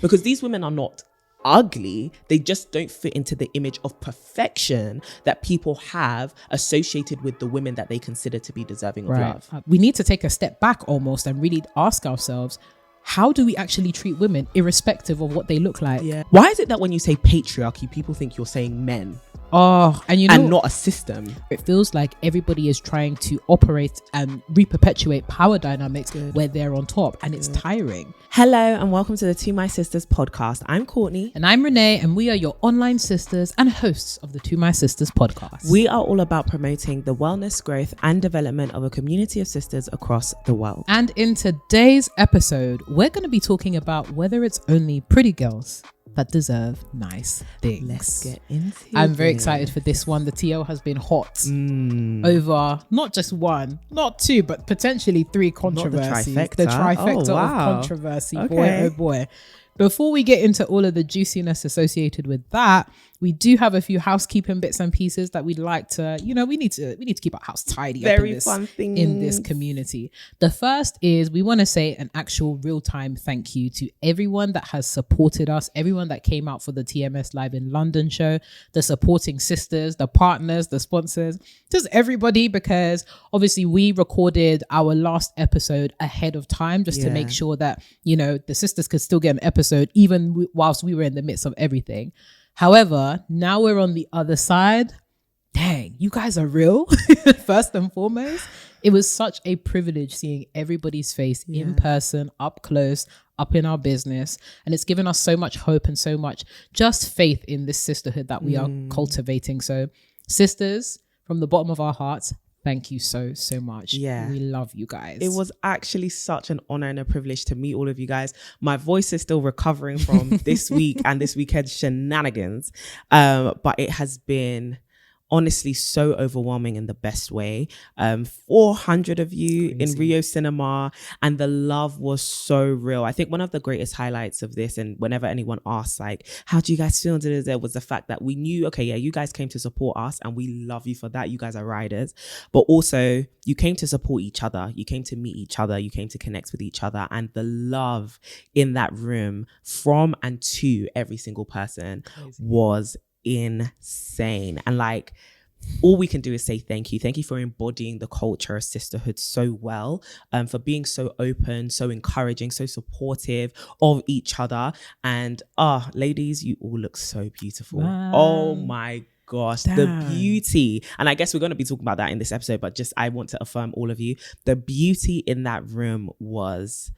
Because these women are not ugly, they just don't fit into the image of perfection that people have associated with the women that they consider to be deserving of love. We need to take a step back almost and really ask ourselves, how do we actually treat women irrespective of what they look like? Yeah. Why is it that when you say patriarchy, people think you're saying men? Oh, and not a system. It feels like everybody is trying to operate and re-perpetuate power dynamics where they're on top, and it's tiring. Hello and welcome to the To My Sisters podcast. I'm Courtney. And I'm Renee, and we are your online sisters and hosts of the To My Sisters podcast. We are all about promoting the wellness, growth and development of a community of sisters across the world. And in today's episode, we're going to be talking about whether it's only pretty girls that deserve nice things. Let's get into it. I'm very excited for this one. The TL has been hot over not just one, not two, but potentially three controversies. Not the trifecta of controversy. Okay. Boy, oh boy. Before we get into all of the juiciness associated with that, we do have a few housekeeping bits and pieces that we'd like to, we need to keep our house tidy in this community. The first is we want to say an actual real-time thank you to everyone that has supported us, everyone that came out for the TMS Live in London show, the supporting sisters, the partners, the sponsors, just everybody, because obviously we recorded our last episode ahead of time just to make sure that, the sisters could still get an episode even whilst we were in the midst of everything. However, now we're on the other side. Dang, you guys are real. First and foremost, it was such a privilege seeing everybody's face in person, up close, up in our business. And it's given us so much hope and so much just faith in this sisterhood that we are cultivating. So sisters, from the bottom of our hearts, thank you so much. Yeah. We love you guys. It was actually such an honor and a privilege to meet all of you guys. My voice is still recovering from this week and this weekend's shenanigans. But it has been honestly so overwhelming in the best way. 400 of you in Rio Cinema, and the love was so real. I think one of the greatest highlights of this, and whenever anyone asks like, how do you guys feel, was the fact that we knew, okay, yeah, you guys came to support us and we love you for that. You guys are riders, but also you came to support each other. You came to meet each other. You came to connect with each other, and the love in that room from and to every single person was insane. And like, all we can do is say thank you for embodying the culture of sisterhood so well, for being so open, so encouraging, so supportive of each other. And ladies, you all look so beautiful. Wow. Oh my gosh, the beauty. And I guess we're going to be talking about that in this episode, but just I want to affirm all of you, the beauty in that room was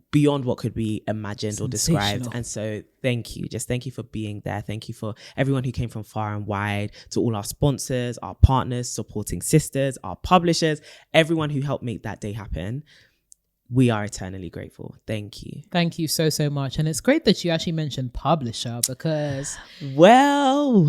beyond what could be imagined or described. And so thank you for being there. Thank you for everyone who came from far and wide, to all our sponsors, our partners, supporting sisters, our publishers, everyone who helped make that day happen. We are eternally grateful. Thank you so much. And it's great that you actually mentioned publisher, because well,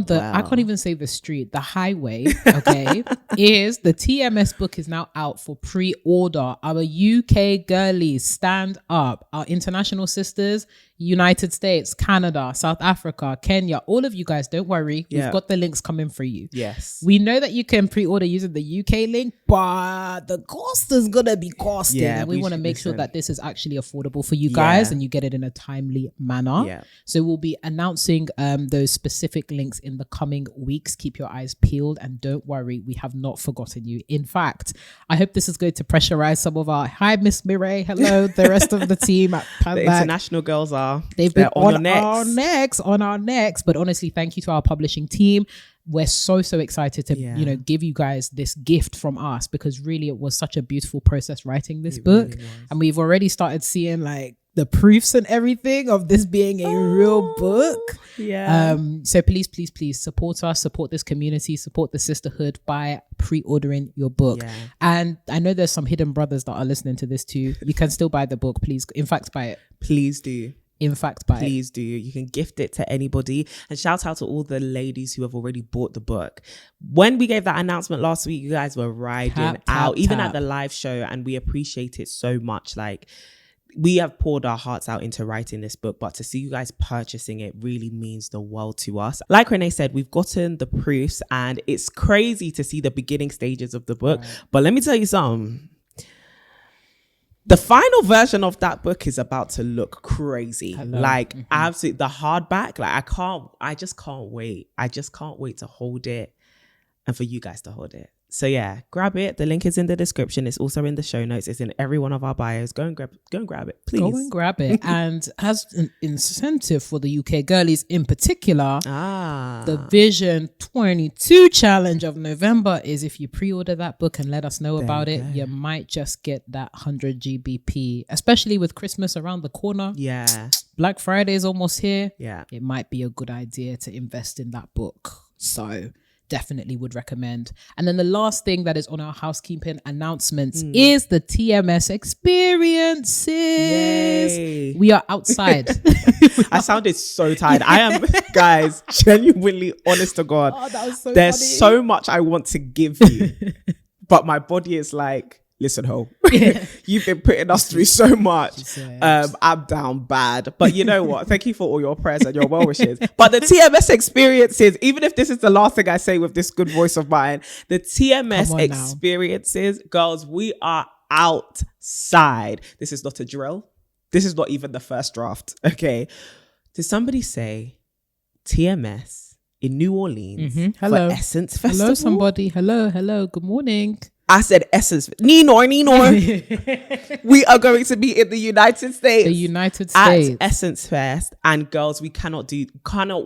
I can't even say the street, the highway, okay, is the TMS book is now out for pre-order. Our UK girlies, stand up. Our international sisters, United States, Canada, South Africa, Kenya, all of you guys, don't worry. We've got the links coming for you. Yes. We know that you can pre-order using the UK link, but the cost is going to be costing. And we want to make sure that this is actually affordable for you guys and you get it in a timely manner. Yeah. So we'll be announcing those specific links in the coming weeks. Keep your eyes peeled, and don't worry, we have not forgotten you. In fact, I hope this is going to pressurize some of our, hi Miss Mireille, hello, the rest of the team at the international girls are. They've been on our necks. But honestly, thank you to our publishing team. We're so excited to give you guys this gift from us, because really it was such a beautiful process writing this book. Really, and we've already started seeing like the proofs and everything of this being a real book. So please support us, support this community, support the sisterhood by pre-ordering your book. And I know there's some hidden brothers that are listening to this too. You can still buy the book. Please, in fact, buy it. Please do. Please do. You can gift it to anybody. And shout out to all the ladies who have already bought the book. When we gave that announcement last week, you guys were riding out, even at the live show, and we appreciate it so much. Like, we have poured our hearts out into writing this book, but to see you guys purchasing it really means the world to us. Like Renee said, we've gotten the proofs, and it's crazy to see the beginning stages of the book. But let me tell you something. The final version of that book is about to look crazy. Absolutely, the hardback. I just can't wait. I just can't wait to hold it and for you guys to hold it. So yeah, grab it. The link is in the description. It's also in the show notes. It's in every one of our bios. Go and grab it, please. Go and grab it. And as an incentive for the UK girlies in particular, the Vision 22 challenge of November is if you pre-order that book and let us know about it, you might just get that 100 GBP, especially with Christmas around the corner. Yeah. Black Friday is almost here. Yeah. It might be a good idea to invest in that book. So definitely would recommend. And then the last thing that is on our housekeeping announcements is the TMS experiences. Yay. We are outside. I sounded so tired. I am, guys, genuinely honest to God. Oh, that was so There's funny. so much I want to give you, but my body is like, listen, ho, you've been putting us through so much. I'm down bad. But you know what? Thank you for all your prayers and your well wishes. But the TMS experiences, even if this is the last thing I say with this good voice of mine, the TMS experiences, girls, we are outside. This is not a drill. This is not even the first draft. Okay. Did somebody say TMS in New Orleans for Essence Festival? Hello, somebody. Hello. Good morning. I said Essence. Ninor. We are going to be in the United States. The United States. At Essence Fest. And girls, we cannot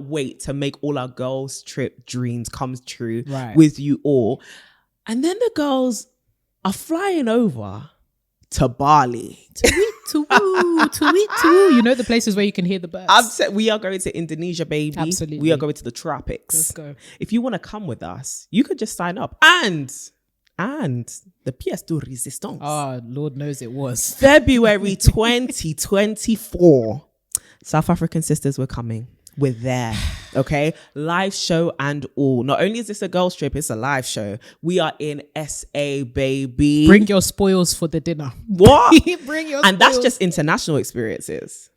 wait to make all our girls' trip dreams come true with you all. And then the girls are flying over to Bali. To you know the places where you can hear the birds. We are going to Indonesia, baby. Absolutely. We are going to the tropics. Let's go. If you want to come with us, you could just sign up. And the pièce de résistance. Oh, Lord knows it was. February 2024. South African sisters were coming. We're there. Okay? Live show and all. Not only is this a girls trip, it's a live show. We are in SA, baby. Bring your spoils for the dinner. What? Bring your spoils. And that's just international experiences.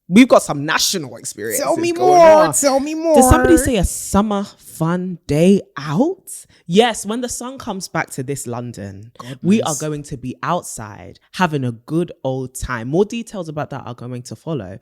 We've got some national experiences. Tell me more. Did somebody say a summer fun day out? Yes, when the sun comes back to this London, we are going to be outside having a good old time. More details about that are going to follow.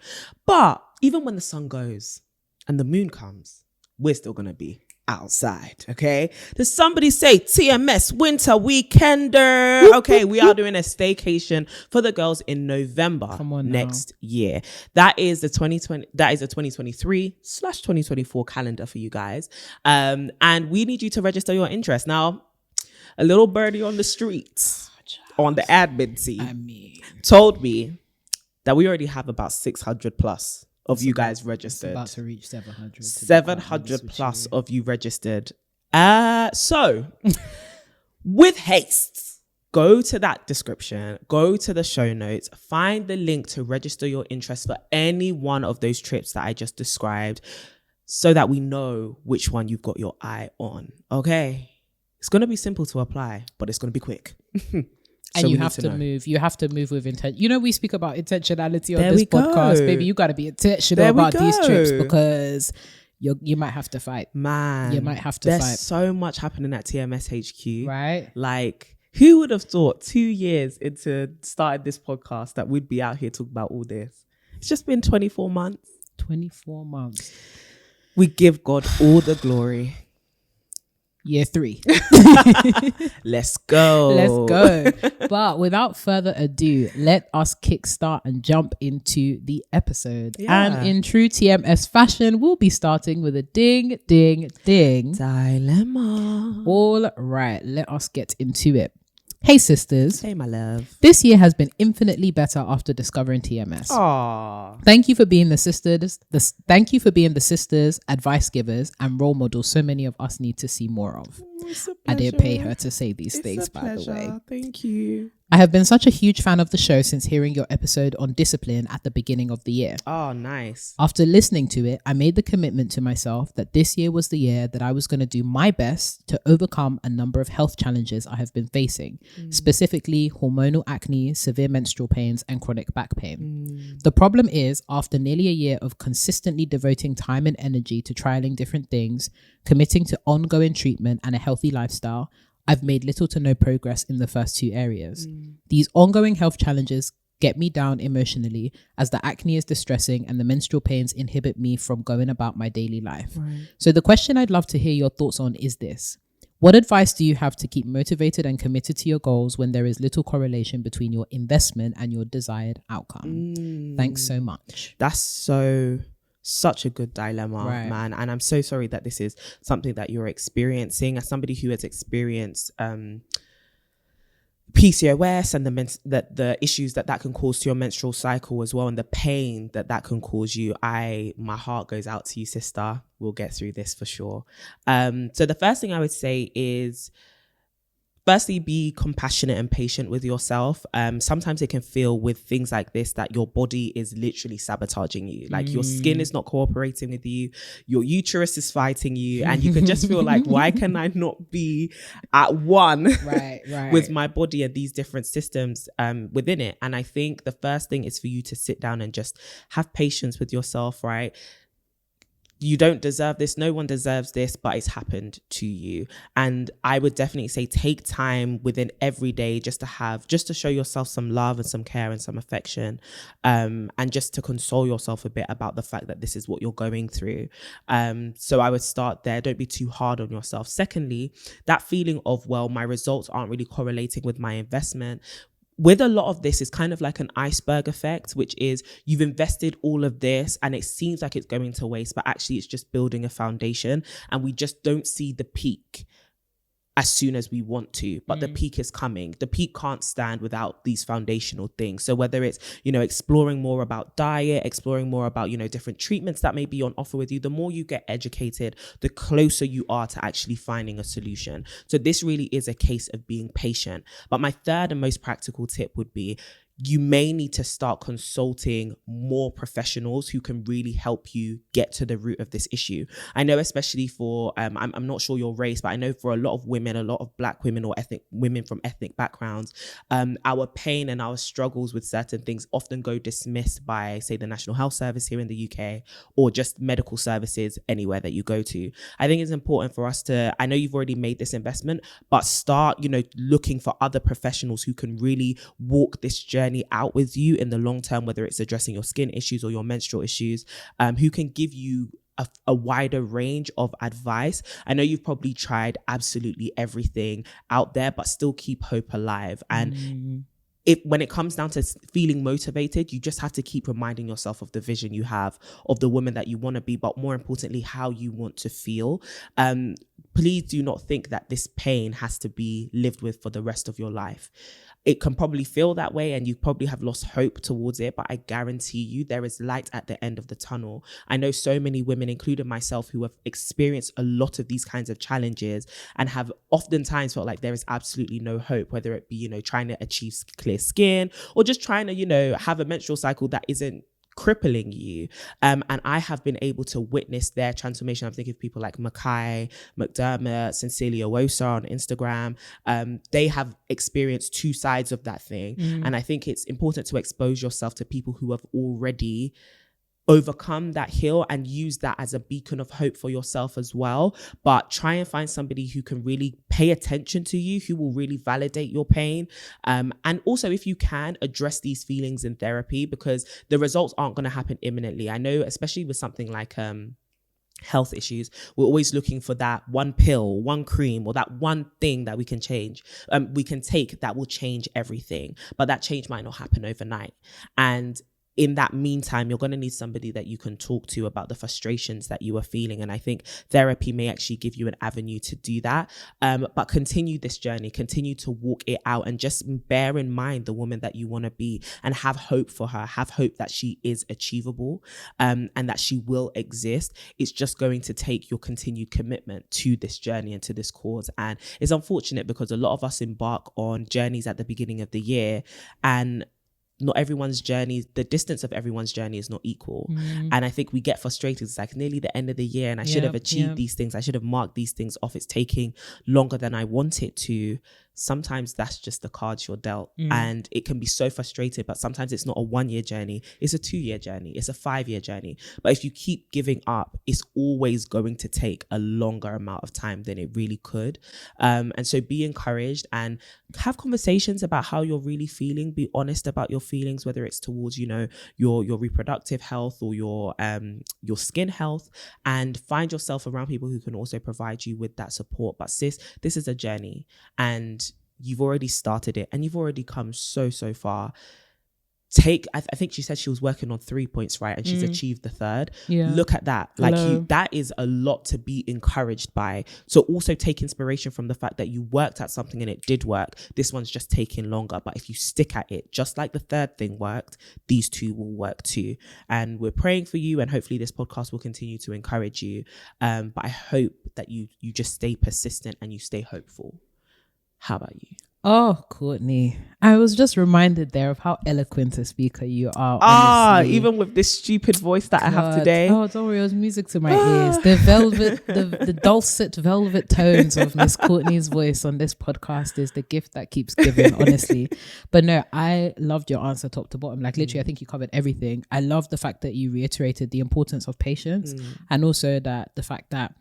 But even when the sun goes and the moon comes, we're still going to be outside, okay? Does somebody say TMS winter weekender? Okay, we are doing a staycation for the girls in November next year. That is the 2023/2024 calendar for you guys. And we need you to register your interest. Now, a little birdie on the streets, on the admin team, told me that we already have about 600 plus of you guys registered. It's about to reach 700. 700 plus of you registered. So, with haste, go to that description, go to the show notes, find the link to register your interest for any one of those trips that I just described so that we know which one you've got your eye on. Okay? It's going to be simple to apply, but it's going to be quick. And you have to move. You have to move with intent. You know, we speak about intentionality on this podcast, baby. You got to be intentional about these trips because you might have to fight. Man, you might have to fight. There's so much happening at TMS HQ. Right. Like, who would have thought 2 years into starting this podcast that we'd be out here talking about all this? It's just been 24 months. 24 months. We give God all the glory. Year 3. Let's go. But without further ado, let us kickstart and jump into the episode. And in true TMS fashion, we'll be starting with a ding, ding, ding. Dilemma. All right, let us get into it. Hey sisters. Hey my love. This year has been infinitely better after discovering TMS. Aww. Thank you for being the sisters. Thank you for being the sisters, advice givers, and role models so many of us need to see more of. I didn't pay her to say these things, by the way. Thank you. I have been such a huge fan of the show since hearing your episode on discipline at the beginning of the year. Oh, nice. After listening to it, I made the commitment to myself that this year was the year that I was going to do my best to overcome a number of health challenges I have been facing, specifically hormonal acne, severe menstrual pains, and chronic back pain. The problem is, after nearly a year of consistently devoting time and energy to trialing different things, committing to ongoing treatment and a healthy lifestyle, I've made little to no progress in the first 2 areas. These ongoing health challenges get me down emotionally, as the acne is distressing and the menstrual pains inhibit me from going about my daily life. Right. So the question I'd love to hear your thoughts on is this: what advice do you have to keep motivated and committed to your goals when there is little correlation between your investment and your desired outcome? Thanks so much. That's such a good dilemma, man. And I'm so sorry that this is something that you're experiencing. As somebody who has experienced PCOS and the issues that can cause to your menstrual cycle as well, and the pain that can cause you, my heart goes out to you, sister. We'll get through this for sure. So the first thing I would say is, firstly, be compassionate and patient with yourself. Sometimes it can feel with things like this that your body is literally sabotaging you. Like your skin is not cooperating with you. Your uterus is fighting you. And you can just feel like, why can I not be at one with my body and these different systems within it? And I think the first thing is for you to sit down and just have patience with yourself, right? You don't deserve this. No one deserves this, but it's happened to you. And I would definitely say take time within every day just to show yourself some love and some care and some affection, and just to console yourself a bit about the fact that this is what you're going through. So I would start there. Don't be too hard on yourself. Secondly, that feeling of, well, my results aren't really correlating with my investment. With a lot of this, is kind of like an iceberg effect, which is you've invested all of this and it seems like it's going to waste, but actually it's just building a foundation, and we just don't see the peak as soon as we want to, but the peak is coming. The peak can't stand without these foundational things. So whether it's, exploring more about diet, exploring more about, different treatments that may be on offer with you, the more you get educated, the closer you are to actually finding a solution. So this really is a case of being patient. But my third and most practical tip would be, you may need to start consulting more professionals who can really help you get to the root of this issue. I know, especially for, I'm not sure your race, but I know for a lot of women, a lot of Black women or women from ethnic backgrounds, our pain and our struggles with certain things often go dismissed by, say, the National Health Service here in the UK, or just medical services anywhere that you go to. I think it's important for us to, I know you've already made this investment, but start, looking for other professionals who can really walk this journey out with you in the long term, whether it's addressing your skin issues or your menstrual issues, who can give you a wider range of advice. I know you've probably tried absolutely everything out there, but still keep hope alive. And when it comes down to feeling motivated, you just have to keep reminding yourself of the vision you have of the woman that you want to be, but more importantly, how you want to feel. Please do not think that this pain has to be lived with for the rest of your life. It can probably feel that way and you probably have lost hope towards it, but I guarantee you there is light at the end of the tunnel. I know so many women, including myself, who have experienced a lot of these kinds of challenges and have oftentimes felt like there is absolutely no hope, whether it be, trying to achieve clear skin or just trying to, have a menstrual cycle that isn't crippling you. And I have been able to witness their transformation. I'm thinking of people like Mackay, McDermott, Cecilia Wosa on Instagram. They have experienced two sides of that thing. And I think it's important to expose yourself to people who have already overcome that hill and use that as a beacon of hope for yourself as well. But try and find somebody who can really pay attention to you, who will really validate your pain. And also, if you can, address these feelings in therapy, because the results aren't going to happen imminently. I know, especially with something like health issues, we're always looking for that one pill, one cream, or that one thing that we can change, we can take that will change everything. But that change might not happen overnight. And in that meantime, you're going to need somebody that you can talk to about the frustrations that you are feeling. And I think therapy may actually give you an avenue to do that. But continue this journey, continue to walk it out, and just bear in mind the woman that you want to be, and have hope for her, have hope that she is achievable, and that she will exist. It's just going to take your continued commitment to this journey and to this cause. And it's unfortunate because a lot of us embark on journeys at the beginning of the year, and not everyone's journey, the distance of everyone's journey is not equal. And I think we get frustrated. It's like nearly the end of the year and I should have achieved these things. I should have marked these things off. It's taking longer than I want it to. sometimes that's just the cards you're dealt. And it can be so frustrating, but sometimes it's not a 1-year journey. It's a 2-year journey. It's a 5-year journey. But if you keep giving up, it's always going to take a longer amount of time than it really could. And so be encouraged and have conversations about how you're really feeling. Be honest about your feelings, whether it's towards, you know, your reproductive health or your skin health, and find yourself around people who can also provide you with that support. But sis, this is a journey, and you've already started it, and you've already come so far. I think she said she was working on 3 points, right? And she's achieved the 3rd. Yeah. Look at that. Like that is a lot to be encouraged by. So also take inspiration from the fact that you worked at something and it did work. This one's just taking longer. But if you stick at it, just like the 3rd thing worked, these 2 will work too. And we're praying for you, and hopefully this podcast will continue to encourage you. But I hope that you just stay persistent and you stay hopeful. How about you? Oh, Courtney, I was just reminded there of how eloquent a speaker you are. Honestly. Even with this stupid voice that I have today. Oh, don't worry, it was music to my ears. The dulcet velvet tones of Miss Courtney's voice on this podcast is the gift that keeps giving, honestly. But no, I loved your answer top to bottom. Like literally, I think you covered everything. I love the fact that you reiterated the importance of patience, and also that the fact that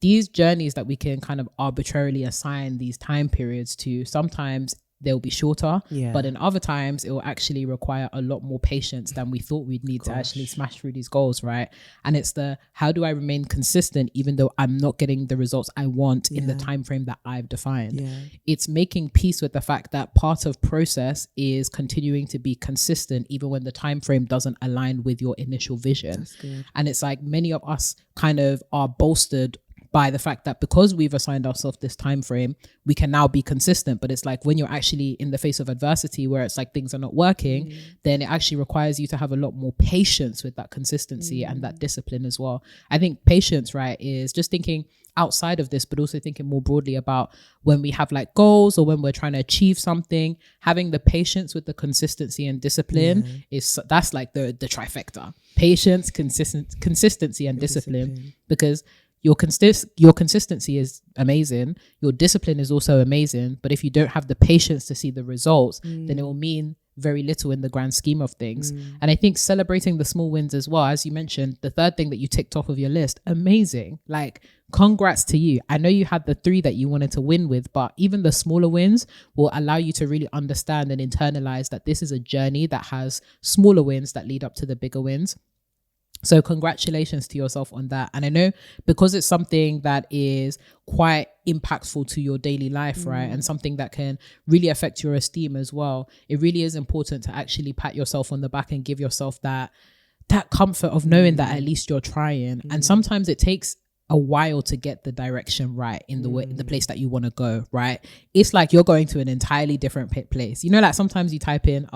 these journeys that we can kind of arbitrarily assign these time periods to, sometimes they'll be shorter, but in other times it will actually require a lot more patience than we thought we'd need to actually smash through these goals, right? And it's how do I remain consistent even though I'm not getting the results I want in the time frame that I've defined? It's making peace with the fact that part of process is continuing to be consistent even when the time frame doesn't align with your initial vision. And it's like many of us kind of are bolstered by the fact that because we've assigned ourselves this time frame, we can now be consistent. But it's like when you're actually in the face of adversity where it's like things are not working, then it actually requires you to have a lot more patience with that consistency and that discipline as well. I think patience, right, is just thinking outside of this, but also thinking more broadly about when we have like goals or when we're trying to achieve something, having the patience with the consistency and discipline that's like the trifecta: patience, consistency and discipline. Because your consistency is amazing, your discipline is also amazing, but if you don't have the patience to see the results, then it will mean very little in the grand scheme of things. And I think celebrating the small wins as well, as you mentioned, the 3rd thing that you ticked off of your list, amazing. Like, congrats to you. I know you had the 3 that you wanted to win with, but even the smaller wins will allow you to really understand and internalize that this is a journey that has smaller wins that lead up to the bigger wins. So congratulations to yourself on that. And I know because it's something that is quite impactful to your daily life, right? And something that can really affect your esteem as well. It really is important to actually pat yourself on the back and give yourself that comfort of knowing that at least you're trying. And sometimes it takes a while to get the direction right in the way, in the place that you want to go, right? It's like you're going to an entirely different place. You know, like sometimes you type in,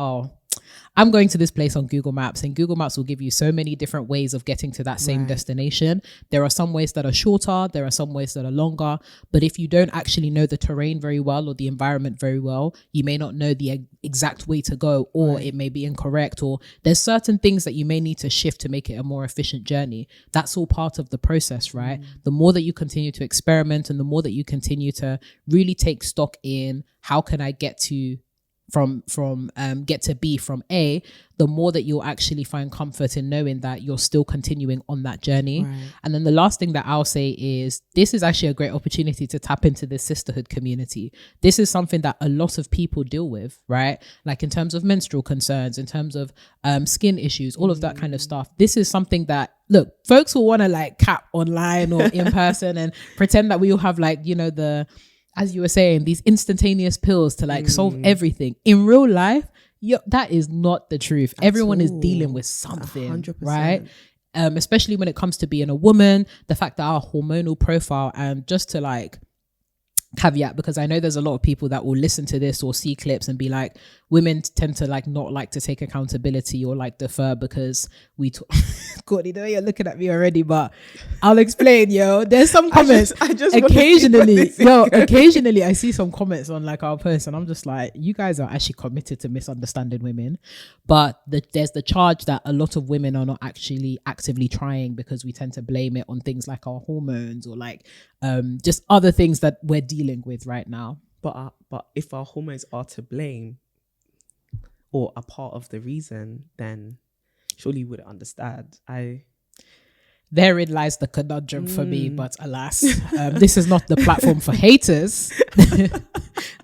I'm going to this place on Google Maps, and Google Maps will give you so many different ways of getting to that same destination. There are some ways that are shorter, there are some ways that are longer, but if you don't actually know the terrain very well or the environment very well, you may not know the exact way to go, or it may be incorrect, or there's certain things that you may need to shift to make it a more efficient journey. That's all part of the process, right? The more that you continue to experiment and the more that you continue to really take stock in how can I get to get to B from A, the more that you'll actually find comfort in knowing that you're still continuing on that journey. And then the last thing that I'll say is this is actually a great opportunity to tap into the sisterhood community. This is something that a lot of people deal with, right? Like in terms of menstrual concerns, in terms of skin issues, all of that kind of stuff. This is something that, look, folks will want to like cap online or in person and pretend that we all have like, you know, as you were saying, these instantaneous pills to like solve everything. In real life, that is not the truth. Everyone is dealing with something, 100%. Right? Especially when it comes to being a woman, the fact that our hormonal profile, and just to like caveat, because I know there's a lot of people that will listen to this or see clips and be like, women tend to like not like to take accountability or like defer because we Courtney, the way you're looking at me already, but I'll explain. There's some comments I just occasionally I see some comments on like our posts and I'm just like, you guys are actually committed to misunderstanding women, but there's the charge that a lot of women are not actually actively trying because we tend to blame it on things like our hormones or like just other things that we're dealing with right now. But if our hormones are to blame or a part of the reason, then surely you would understand. Therein lies the conundrum for me, but alas, this is not the platform for haters.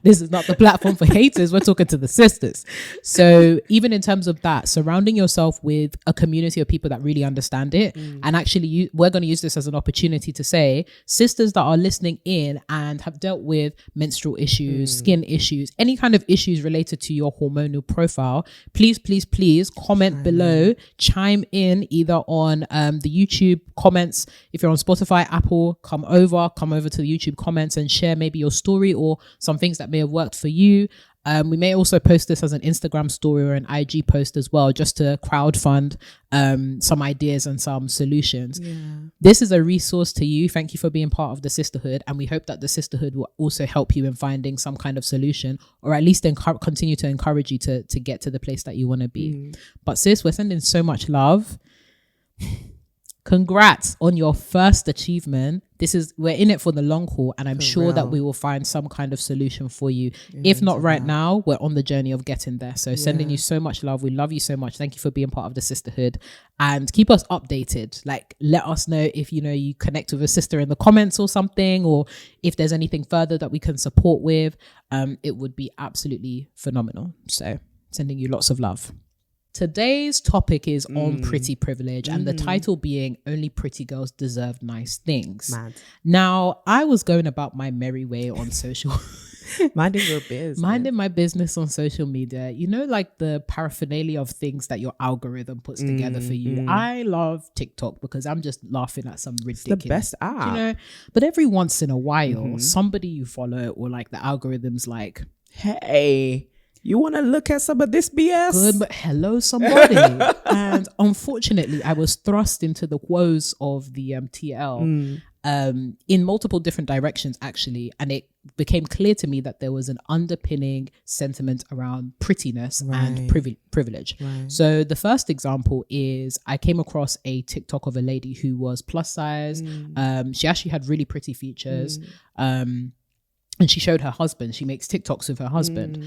This is not the platform for haters. We're talking to the sisters. So even in terms of that, surrounding yourself with a community of people that really understand it. And actually, we're going to use this as an opportunity to say, sisters that are listening in and have dealt with menstrual issues, skin issues, any kind of issues related to your hormonal profile, please, please, please comment below, chime in either on the YouTube comments. If you're on Spotify, Apple, come over to the YouTube comments and share maybe your story or some things that may have worked for you. We may also post this as an Instagram story or an IG post as well, just to crowdfund some ideas and some solutions. This is a resource to you. Thank you for being part of the sisterhood, and we hope that the sisterhood will also help you in finding some kind of solution, or at least continue to encourage you to get to the place that you want to be. But sis, we're sending so much love. Congrats on your first achievement. We're in it for the long haul, and I'm sure that we will find some kind of solution for you. If not right now, we're on the journey of getting there. So sending you so much love. We love you so much. Thank you for being part of the sisterhood, and keep us updated. Like, let us know if you connect with a sister in the comments or something, or if there's anything further that we can support with. It would be absolutely phenomenal. So sending you lots of love. Today's topic is on pretty privilege, and the title being Only Pretty Girls Deserve Nice Things. Mad. Now, I was going about my merry way on social minding your business. Minding my business on social media. Like the paraphernalia of things that your algorithm puts together for you. I love TikTok because I'm just laughing at some ridiculous. It's the best app. But every once in a while, somebody you follow, or like the algorithm's like, hey, you want to look at some of this BS? Good, but hello, somebody. And unfortunately, I was thrust into the woes of the TL in multiple different directions, actually. And it became clear to me that there was an underpinning sentiment around prettiness and privilege. Right. So the first example is I came across a TikTok of a lady who was plus size. She actually had really pretty features. And she showed her husband. She makes TikToks with her husband.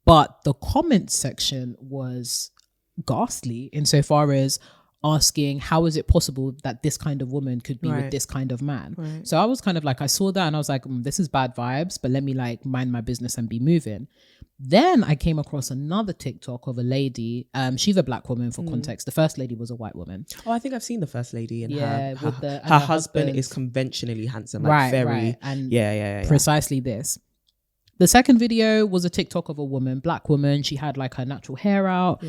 But the comment section was ghastly insofar as asking, how is it possible that this kind of woman could be with this kind of man? So I was kind of like, I saw that and I was like, this is bad vibes, but let me like mind my business and be moving. Then I came across another TikTok of a lady. She's a black woman, for context. The first lady was a white woman. Oh, I think I've seen the first lady. And her husband is conventionally handsome. Like very. And precisely this. The second video was a TikTok of a woman, black woman. She had like her natural hair out.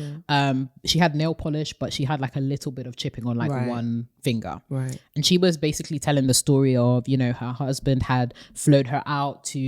She had nail polish, but she had like a little bit of chipping on like one finger. And she was basically telling the story of, her husband had flued her out just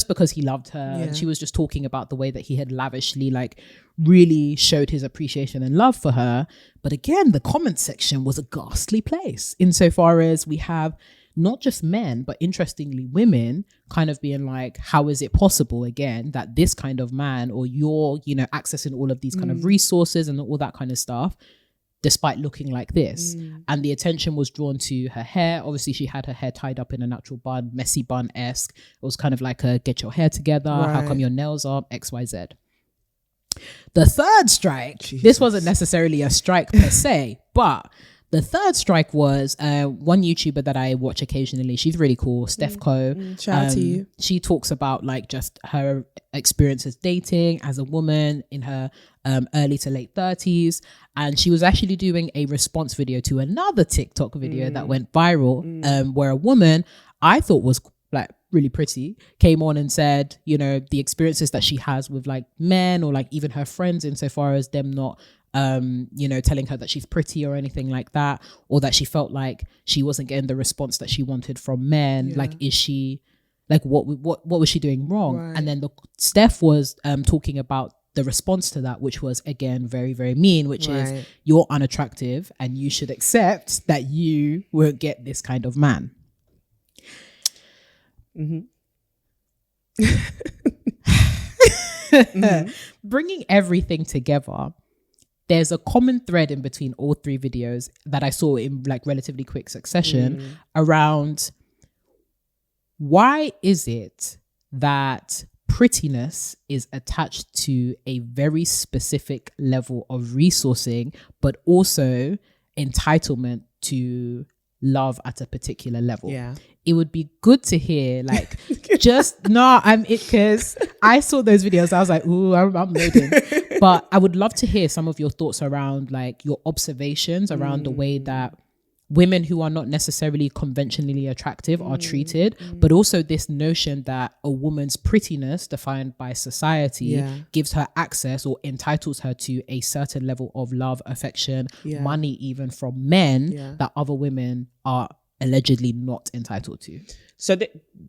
because he loved her. And she was just talking about the way that he had lavishly like really showed his appreciation and love for her. But again, the comment section was a ghastly place insofar as we have not just men, but interestingly women kind of being like, how is it possible again that this kind of man, or you're, accessing all of these kind of resources and all that kind of stuff, despite looking like this? And the attention was drawn to her hair. Obviously she had her hair tied up in a natural bun, messy bun-esque. It was kind of like a get your hair together. How come your nails are XYZ? The third strike, this wasn't necessarily a strike per se, but the third strike was one YouTuber that I watch occasionally. She's really cool, Steph Co. Shout out to you. She talks about like just her experiences dating as a woman in her early to late 30s. And she was actually doing a response video to another TikTok video that went viral where a woman I thought was like really pretty came on and said, the experiences that she has with like men or like even her friends insofar as them not telling her that she's pretty or anything like that, or that she felt like she wasn't getting the response that she wanted from men. Like, is she like, what was she doing wrong? And then Steph was talking about the response to that, which was again very, very mean, which is, you're unattractive and you should accept that you won't get this kind of man. Bringing everything together, there's a common thread in between all three videos that I saw in like relatively quick succession around why is it that prettiness is attached to a very specific level of resourcing, but also entitlement to love at a particular level? Yeah. It would be good to hear, like, because I saw those videos. I was like, ooh, I'm loading. But I would love to hear some of your thoughts around, like, your observations around the way that women who are not necessarily conventionally attractive are treated, but also this notion that a woman's prettiness defined by society gives her access or entitles her to a certain level of love, affection, money, even from men that other women are allegedly not entitled to. So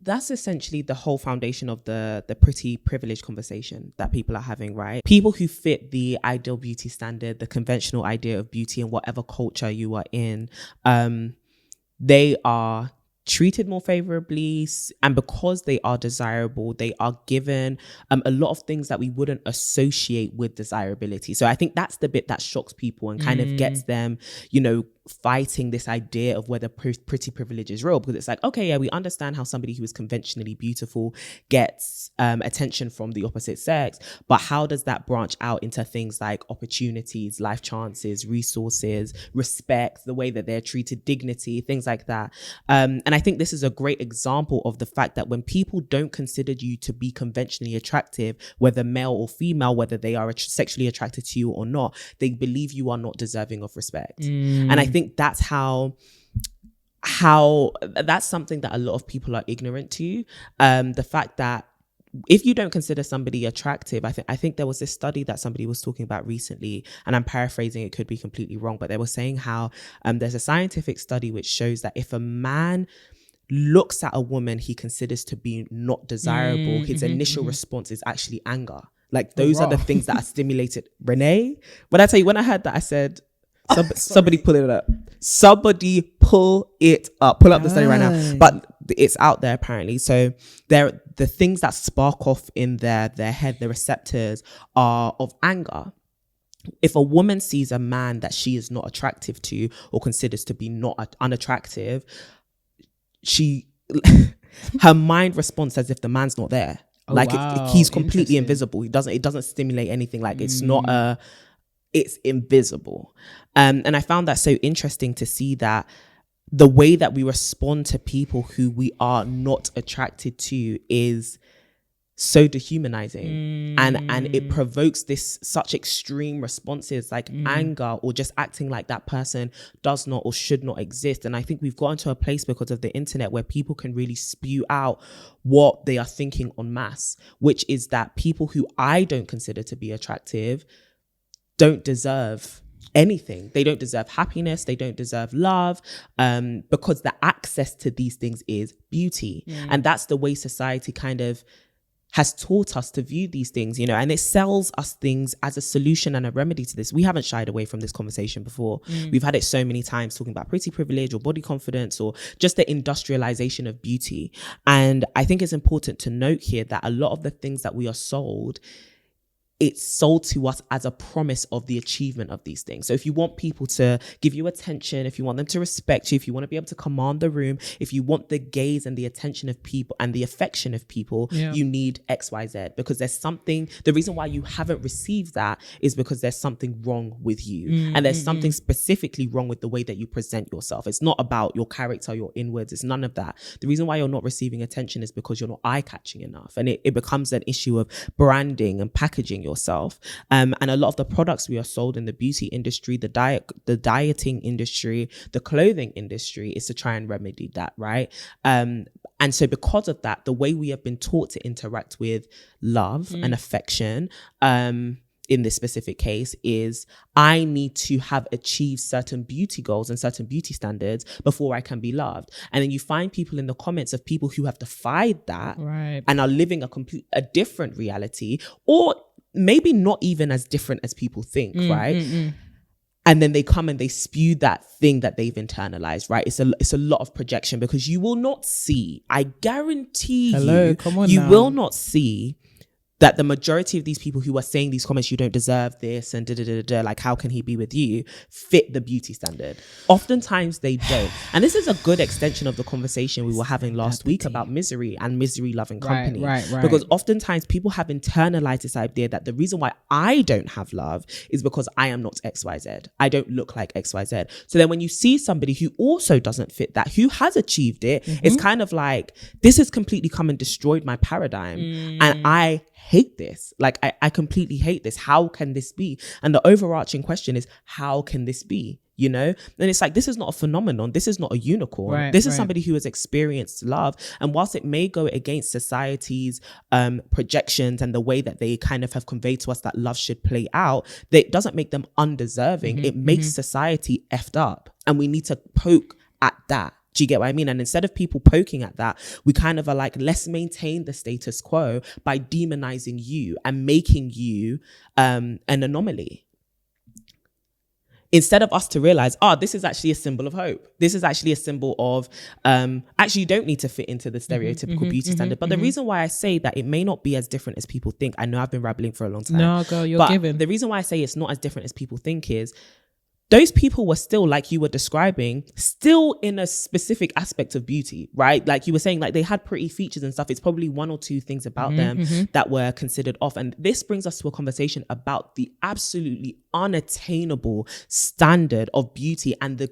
that's essentially the whole foundation of the pretty privilege conversation that people are having, right? People who fit the ideal beauty standard, the conventional idea of beauty in whatever culture you are in, they are treated more favorably, and because they are desirable, they are given a lot of things that we wouldn't associate with desirability. So I think that's the bit that shocks people and kind of gets them, you know, fighting this idea of whether pretty privilege is real, because it's like, okay, yeah, we understand how somebody who is conventionally beautiful gets attention from the opposite sex, but how does that branch out into things like opportunities, life chances, resources, respect, the way that they're treated, dignity, things like that. And I think this is a great example of the fact that when people don't consider you to be conventionally attractive, whether male or female, whether they are sexually attracted to you or not, they believe you are not deserving of respect. And I think that's how that's something that a lot of people are ignorant to. The fact that if you don't consider somebody attractive, I think there was this study that somebody was talking about recently, and I'm paraphrasing, it could be completely wrong, but they were saying how there's a scientific study which shows that if a man looks at a woman he considers to be not desirable, his initial response is actually anger. Like those are the things that are stimulated. Renee, when I tell you, when I heard that, I said, somebody pull it up. Somebody pull it up. Pull up the study right now. But it's out there apparently. So the things that spark off in their head, the receptors, are of anger. If a woman sees a man that she is not attractive to or considers to be not unattractive, her mind responds as if the man's not there. He's completely invisible. It doesn't stimulate anything. Like it's not it's invisible. And I found that so interesting to see that the way that we respond to people who we are not attracted to is so dehumanizing, and it provokes this such extreme responses like anger or just acting like that person does not or should not exist. And I think we've gotten to a place because of the internet where people can really spew out what they are thinking en masse, which is that people who I don't consider to be attractive don't deserve anything. They don't deserve happiness. They don't deserve love, because the access to these things is beauty. And that's the way society kind of has taught us to view these things, you know, and it sells us things as a solution and a remedy to this. We haven't shied away from this conversation before. We've had it so many times talking about pretty privilege or body confidence or just the industrialization of beauty. And I think it's important to note here that a lot of the things that we are sold, it's sold to us as a promise of the achievement of these things. So if you want people to give you attention, if you want them to respect you, if you want to be able to command the room, if you want the gaze and the attention of people and the affection of people, you need XYZ, because there's something, the reason why you haven't received that is because there's something wrong with you. And there's something specifically wrong with the way that you present yourself. It's not about your character, your inwards. It's none of that. The reason why you're not receiving attention is because you're not eye-catching enough. And it becomes an issue of branding and packaging yourself. And a lot of the products we are sold in the beauty industry, the dieting industry, the clothing industry is to try and remedy that, right? And so because of that, the way we have been taught to interact with love and affection, in this specific case, is I need to have achieved certain beauty goals and certain beauty standards before I can be loved. And then you find people in the comments of people who have defied that and are living a different reality, or maybe not even as different as people think, right? And then they come and they spew that thing that they've internalized, right? It's a lot of projection, because you will not see, I guarantee you will not see that the majority of these people who are saying these comments, you don't deserve this and like how can he be with you, fit the beauty standard. Oftentimes they don't. And this is a good extension of the conversation we were having last week about misery and misery loving company. Right. Because oftentimes people have internalized this idea that the reason why I don't have love is because I am not XYZ. I don't look like XYZ. So then when you see somebody who also doesn't fit that, who has achieved it, it's kind of like, this has completely come and destroyed my paradigm. And I hate this. Like, I completely hate this. How can this be? And the overarching question is, how can this be? You know? And it's like, this is not a phenomenon. This is not a unicorn. This is somebody who has experienced love. And whilst it may go against society's projections and the way that they kind of have conveyed to us that love should play out, that doesn't make them undeserving. It makes society effed up. And we need to poke at that. Do you get what I mean? And instead of people poking at that, we kind of are like, let's maintain the status quo by demonizing you and making you an anomaly. Instead of us to realize, this is actually a symbol of hope. This is actually a symbol of, actually you don't need to fit into the stereotypical beauty standard. But the reason why I say that it may not be as different as people think, I know I've been rambling for a long time. No, girl, you're giving. The reason why I say it's not as different as people think is, those people were still, like you were describing, still in a specific aspect of beauty, right? Like you were saying, like they had pretty features and stuff. It's probably one or two things about them that were considered off. And this brings us to a conversation about the absolutely unattainable standard of beauty and the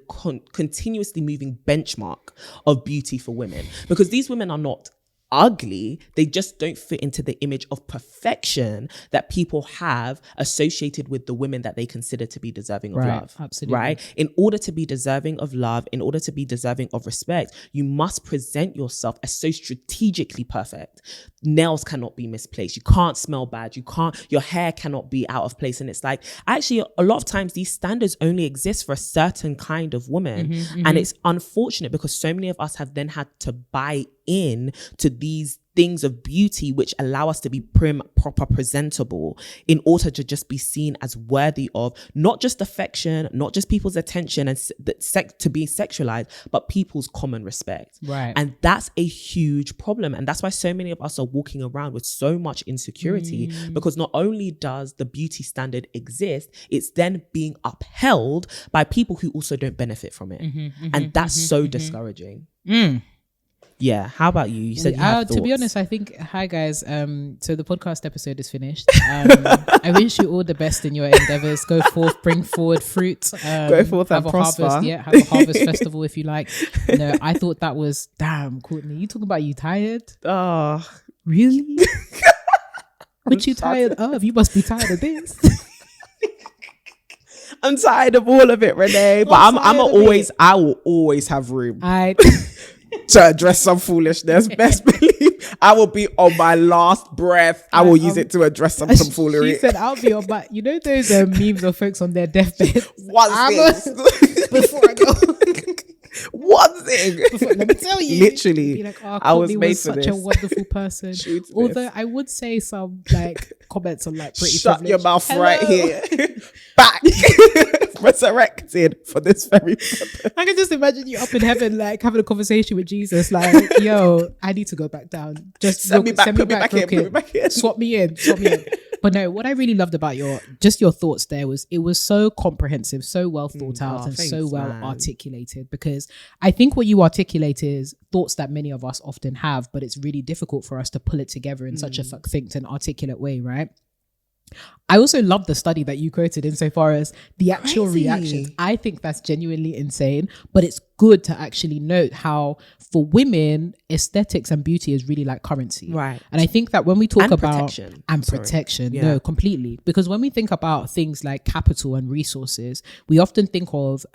continuously moving benchmark of beauty for women. Because these women are not ugly, they just don't fit into the image of perfection that people have associated with the women that they consider to be deserving of love. Absolutely. Right? In order to be deserving of love, in order to be deserving of respect, you must present yourself as so strategically perfect. Nails cannot be misplaced. You can't smell bad. Your hair cannot be out of place. And it's like, actually, a lot of times these standards only exist for a certain kind of woman. And it's unfortunate because so many of us have then had to buy in to these things of beauty which allow us to be prim, proper, presentable in order to just be seen as worthy of not just affection, not just people's attention and to be sexualized, but people's common respect. Right. And that's a huge problem. And that's why so many of us are walking around with so much insecurity because not only does the beauty standard exist, it's then being upheld by people who also don't benefit from it. And that's so discouraging. Yeah, how about you? You said you have thoughts. To be honest, I think, hi guys, so the podcast episode is finished. I wish you all the best in your endeavors. Go forth, bring forward fruit. Go forth and prosper. Have a harvest festival if you like. No, I thought that was, damn, Courtney, you talking about you tired? Oh, really? What you tired of? You must be tired of this. I'm tired of all of it, Renee. But I will always have room. To address some foolishness. Best believe I will be on my last breath. I will use it to address some foolery. She said I'll be on my, you know those memes of folks on their deathbed. Before I go. One thing. Let me tell you. Literally. Be like, I was made for such this. a wonderful person. Although I would say some like comments on like pretty Shut privilege. your mouth right here. Back. Resurrected for this very purpose. I can just imagine you up in heaven, like having a conversation with Jesus, like, yo, I need to go back down. Just send me back in. Swap me in. But no, what I really loved about your thoughts there was it was so comprehensive, so well thought out, and so well articulated. Because I think what you articulate is thoughts that many of us often have, but it's really difficult for us to pull it together in such a succinct and articulate way, right? I also love the study that you quoted insofar as the actual reactions. I think that's genuinely insane, but it's good to actually note how for women, aesthetics and beauty is really like currency. Right. And I think that when we talk about protection, no, completely. Because when we think about things like capital and resources, we often think of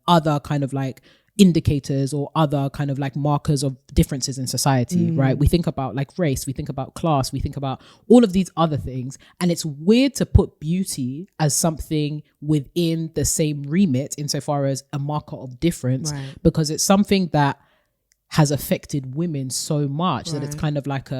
other kind of like indicators or other kind of like markers of differences in society, right? We think about like race, we think about class, we think about all of these other things. And it's weird to put beauty as something within the same remit insofar as a marker of difference, because it's something that has affected women so much that it's kind of like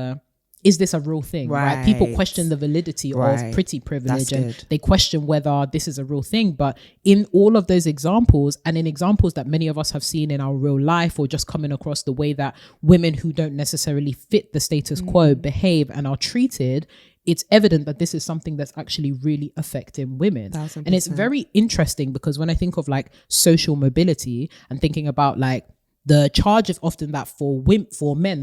is this a real thing, right? People question the validity of pretty privilege and they question whether this is a real thing. But in all of those examples and in examples that many of us have seen in our real life or just coming across the way that women who don't necessarily fit the status quo behave and are treated, it's evident that this is something that's actually really affecting women. 1000%. And it's very interesting because when I think of like social mobility and thinking about like the charge is often that for men,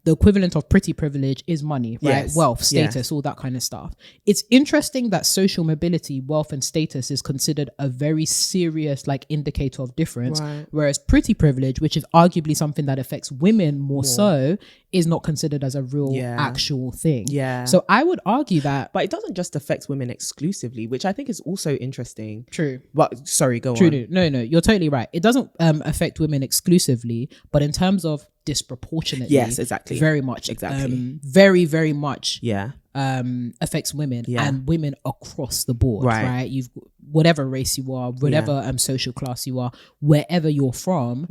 the equivalent of pretty privilege is money, right? Yes. Wealth, status, all that kind of stuff. It's interesting that social mobility, wealth and status is considered a very serious like indicator of difference, whereas pretty privilege, which is arguably something that affects women more so, is not considered as a real actual thing. Yeah. So I would argue that. But it doesn't just affect women exclusively, which I think is also interesting. True. But sorry, go True. on. No, you're totally right. It doesn't affect women exclusively, but in terms of disproportionately, yes, exactly, very much, very, very much, affects women and women across the board, right? You've whatever race you are, whatever social class you are, wherever you're from,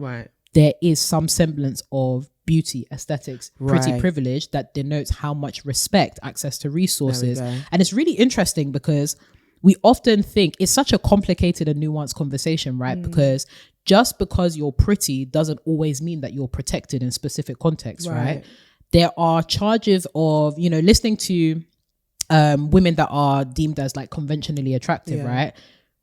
there is some semblance of beauty, aesthetics, pretty privilege that denotes how much respect, access to resources. And it's really interesting because we often think it's such a complicated and nuanced conversation, right? Because just because you're pretty doesn't always mean that you're protected in specific contexts, right? There are charges of, listening to women that are deemed as like conventionally attractive, right?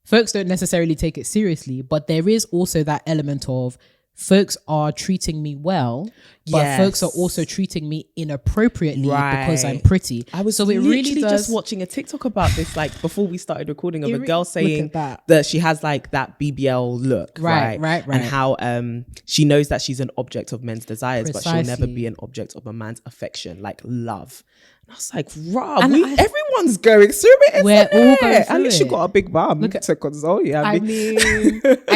Folks don't necessarily take it seriously, but there is also that element of folks are treating me well, but folks are also treating me inappropriately because I'm pretty. I was literally just watching a TikTok about this, like before we started recording, of a girl saying that she has like that BBL look, right? And how she knows that she's an object of men's desires, but she'll never be an object of a man's affection, like love. And I was like, Rob, everyone's going through it. We're all going through At least you got a big bum to console you. I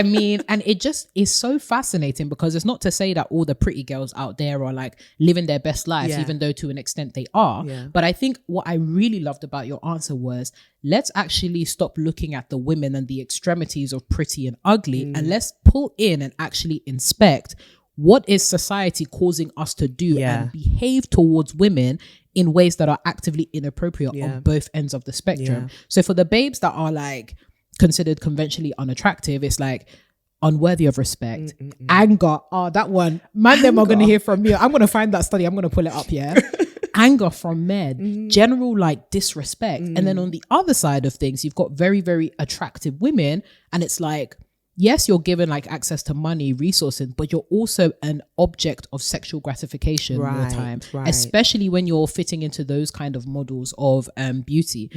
mean, and it just is so fascinating because it's not to say that all the pretty girls out there are like living their best lives, even though to an extent they are. But I think what I really loved about your answer was, let's actually stop looking at the women and the extremities of pretty and ugly, and let's pull in and actually inspect what is society causing us to do and behave towards women in ways that are actively inappropriate on both ends of the spectrum. So for the babes that are like considered conventionally unattractive, it's like unworthy of respect, anger. Oh, that one, them are going to hear from me. I'm going to find that study. I'm going to pull it up here. Anger from men, general like disrespect. And then on the other side of things, you've got very, very attractive women. And it's like, yes, you're given like access to money, resources, but you're also an object of sexual gratification more time, especially when you're fitting into those kind of models of beauty.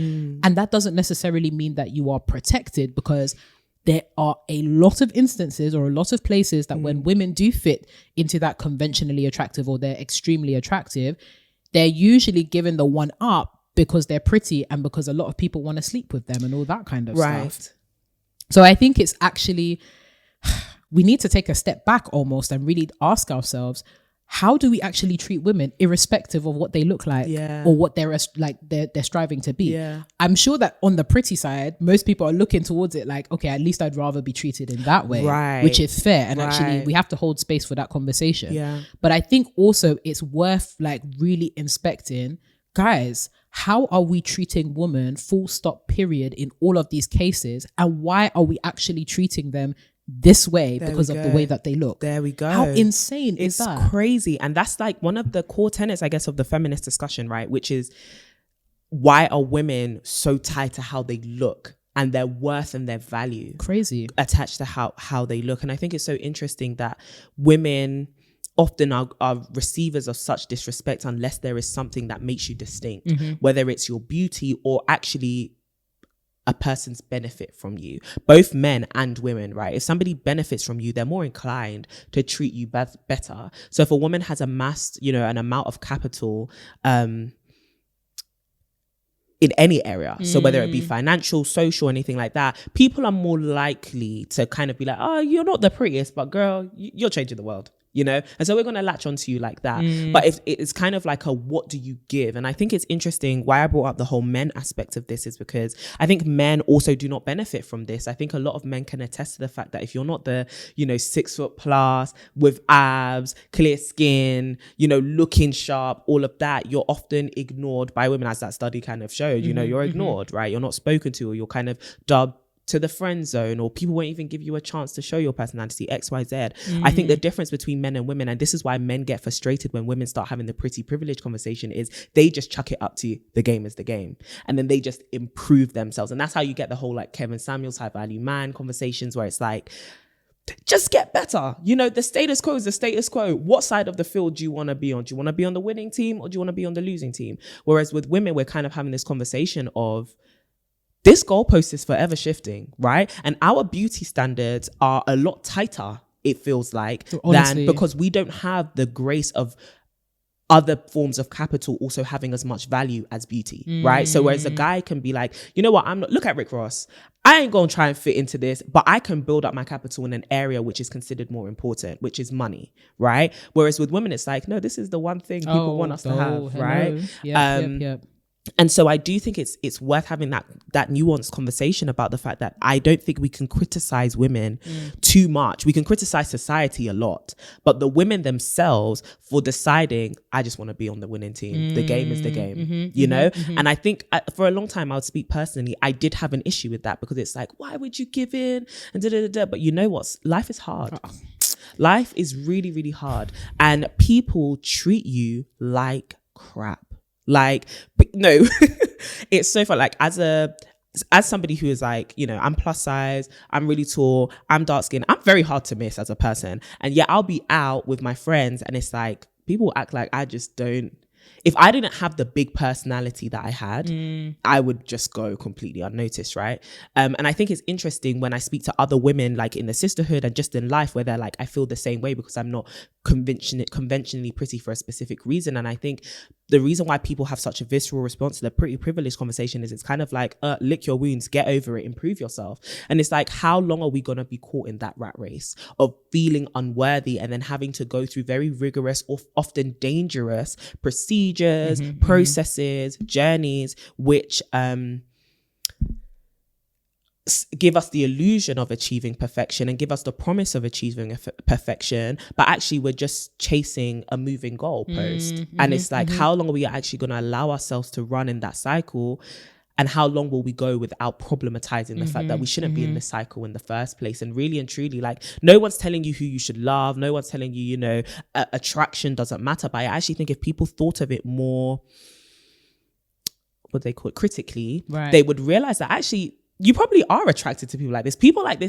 And that doesn't necessarily mean that you are protected, because there are a lot of instances or a lot of places that when women do fit into that conventionally attractive or they're extremely attractive, they're usually given the one up because they're pretty and because a lot of people want to sleep with them and all that kind of stuff. So I think it's actually, we need to take a step back almost and really ask ourselves, how do we actually treat women irrespective of what they look like or what they're striving to be? I'm sure that on the pretty side, most people are looking towards it like, okay, at least I'd rather be treated in that way, which is fair. And actually we have to hold space for that conversation. But I think also it's worth like really inspecting, guys, how are we treating women, full stop, period, in all of these cases? And why are we actually treating them this way because of the way that they look? There we go. How insane is that? It's crazy. And that's like one of the core tenets, I guess, of the feminist discussion, right? Which is, why are women so tied to how they look and their worth and their value? Crazy. Attached to how they look. And I think it's so interesting that women often are receivers of such disrespect unless there is something that makes you distinct, whether it's your beauty or actually a person's benefit from you. Both men and women, right? If somebody benefits from you, they're more inclined to treat you better. So if a woman has amassed, an amount of capital in any area, so whether it be financial, social, anything like that, people are more likely to kind of be like, oh, you're not the prettiest, but girl, you're changing the world. And so we're going to latch onto you like that. But if it's kind of like a, what do you give? And I think it's interesting why I brought up the whole men aspect of this is because I think men also do not benefit from this. I think a lot of men can attest to the fact that if you're not the, 6 foot plus with abs, clear skin, looking sharp, all of that, you're often ignored by women, as that study kind of showed. You're ignored, right? You're not spoken to, or you're kind of dubbed to the friend zone, or people won't even give you a chance to show your personality, XYZ. I think the difference between men and women, and this is why men get frustrated when women start having the pretty privilege conversation, is they just chuck it up to the game is the game. And then they just improve themselves. And that's how you get the whole like Kevin Samuels high value man conversations, where it's like, just get better. You know, the status quo is the status quo. What side of the field do you want to be on? Do you want to be on the winning team, or do you want to be on the losing team? Whereas with women, we're kind of having this conversation of, this goalpost is forever shifting, right? And our beauty standards are a lot tighter, it feels like, honestly, than, because we don't have the grace of other forms of capital also having as much value as beauty, right? So whereas a guy can be like, you know what, look at Rick Ross. I ain't gonna try and fit into this, but I can build up my capital in an area which is considered more important, which is money, right? Whereas with women, it's like, no, this is the one thing people want us to have, right? Yep. And so I do think it's worth having that nuanced conversation about the fact that I don't think we can criticize women too much. We can criticize society a lot, but the women themselves for deciding, I just want to be on the winning team. The game is the game, you know? And I think for a long time, I would speak personally, I did have an issue with that, because it's like, why would you give in? And da-da-da-da. But you know what? Life is hard. Life is really, really hard. And people treat you like crap. Like, no, it's so fun. Like as somebody who is like, you know, I'm plus size, I'm really tall, I'm dark skinned, I'm very hard to miss as a person. And yet I'll be out with my friends and it's like, people act like I just don't. If I didn't have the big personality that I had, I would just go completely unnoticed, right? And I think it's interesting when I speak to other women, like in the sisterhood and just in life, where they're like, I feel the same way because I'm not conventionally pretty for a specific reason. And I think the reason why people have such a visceral response to the pretty privilege conversation is it's kind of like, lick your wounds, get over it, improve yourself. And it's like, how long are we going to be caught in that rat race of feeling unworthy and then having to go through very rigorous or often dangerous procedures, processes, journeys, which give us the illusion of achieving perfection and give us the promise of achieving perfection, but actually we're just chasing a moving goalpost. And it's like, how long are we actually going to allow ourselves to run in that cycle? And how long will we go without problematizing the fact that we shouldn't be in this cycle in the first place? And really and truly, like, no one's telling you who you should love. No one's telling you, you know, attraction doesn't matter. But I actually think if people thought of it more, what they call it, critically, they would realize that actually you probably are attracted to people like this. People like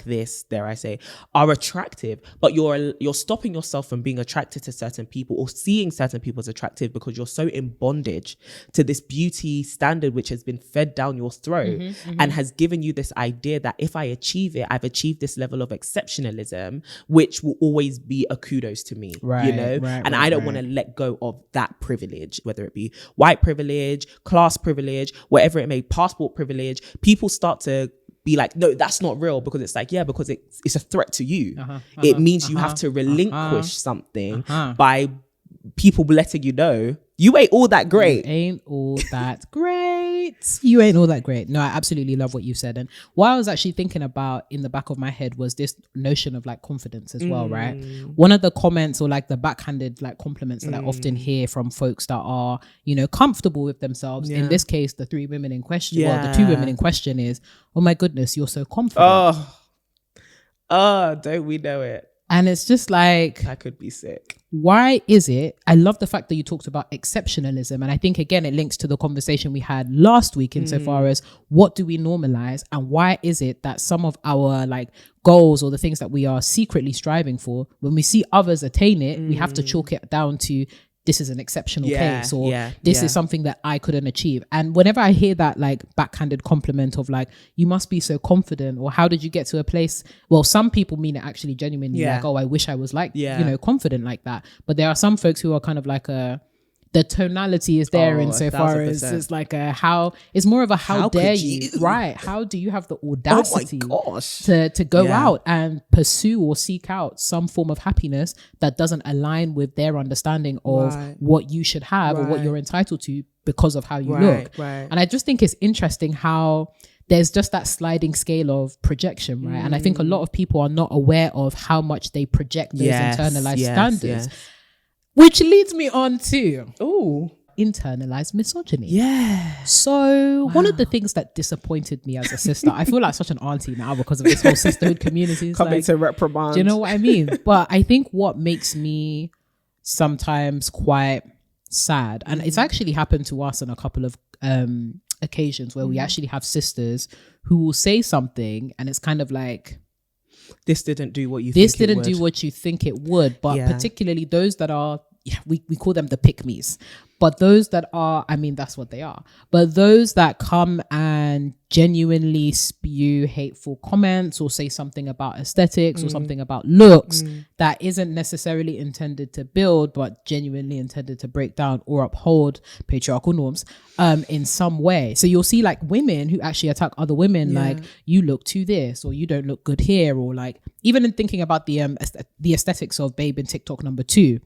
this, dare I say, are attractive, but you're stopping yourself from being attracted to certain people or seeing certain people as attractive because you're so in bondage to this beauty standard which has been fed down your throat and has given you this idea that if I achieve it, I've achieved this level of exceptionalism, which will always be a kudos to me, you know? And I don't want to let go of that privilege, whether it be white privilege, class privilege, whatever it may, passport privilege. People start to be like, no, that's not real, because it's like, yeah, because it's a threat to you. It means you have to relinquish something by people letting you know you ain't all that great. You ain't all that great. You ain't all that great. No, I absolutely love what you said. And what I was actually thinking about in the back of my head was this notion of like confidence as well, right? One of the comments or like the backhanded like compliments that I often hear from folks that are, you know, comfortable with themselves. In this case, the three women in question, well, the two women in question is, oh my goodness, you're so confident. Oh, don't we know it? And it's just like, I could be sick. Why is it? I love the fact that you talked about exceptionalism. And I think, again, it links to the conversation we had last week insofar as what do we normalize and why is it that some of our like goals or the things that we are secretly striving for, when we see others attain it, we have to chalk it down to this is an exceptional case or this is something that I couldn't achieve. And whenever I hear that like backhanded compliment of like, you must be so confident, or how did you get to a place? Well, some people mean it actually genuinely like, oh, I wish I was like, you know, confident like that. But there are some folks who are kind of like the tonality is there insofar as it's like it's more of a how dare you, right? How do you have the audacity to go out and pursue or seek out some form of happiness that doesn't align with their understanding of what you should have or what you're entitled to because of how you look. And I just think it's interesting how there's just that sliding scale of projection, right? And I think a lot of people are not aware of how much they project those internalized standards. Which leads me on to internalized misogyny. Yeah. So one of the things that disappointed me as a sister, I feel like such an auntie now because of this whole sisterhood community. Coming like, to reprimand. Do you know what I mean? But I think what makes me sometimes quite sad, and it's actually happened to us on a couple of occasions where we actually have sisters who will say something and it's kind of like, this didn't do what you this think didn't do what you think it would. But particularly those that are, we call them the pick-me's, but those that are, I mean, that's what they are, but those that come and genuinely spew hateful comments or say something about aesthetics or something about looks that isn't necessarily intended to build but genuinely intended to break down or uphold patriarchal norms in some way. So you'll see like women who actually attack other women, like, you look too this, or you don't look good here, or like, even in thinking about the aesthetics of Babe in TikTok number 2,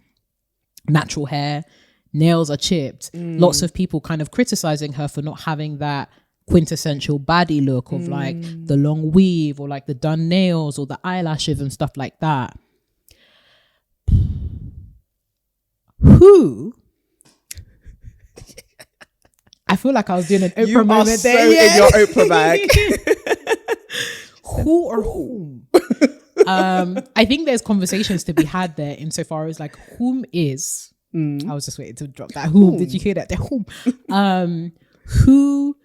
natural hair, nails are chipped, lots of people kind of criticizing her for not having that quintessential baddie look of like the long weave or like the done nails or the eyelashes and stuff like that. Who? I feel like I was doing an Oprah moment there. You are so in your Oprah bag. Who or whom? I think there's conversations to be had there insofar as like, whom is, I was just waiting to drop that whom. Did you hear that? The whom. Who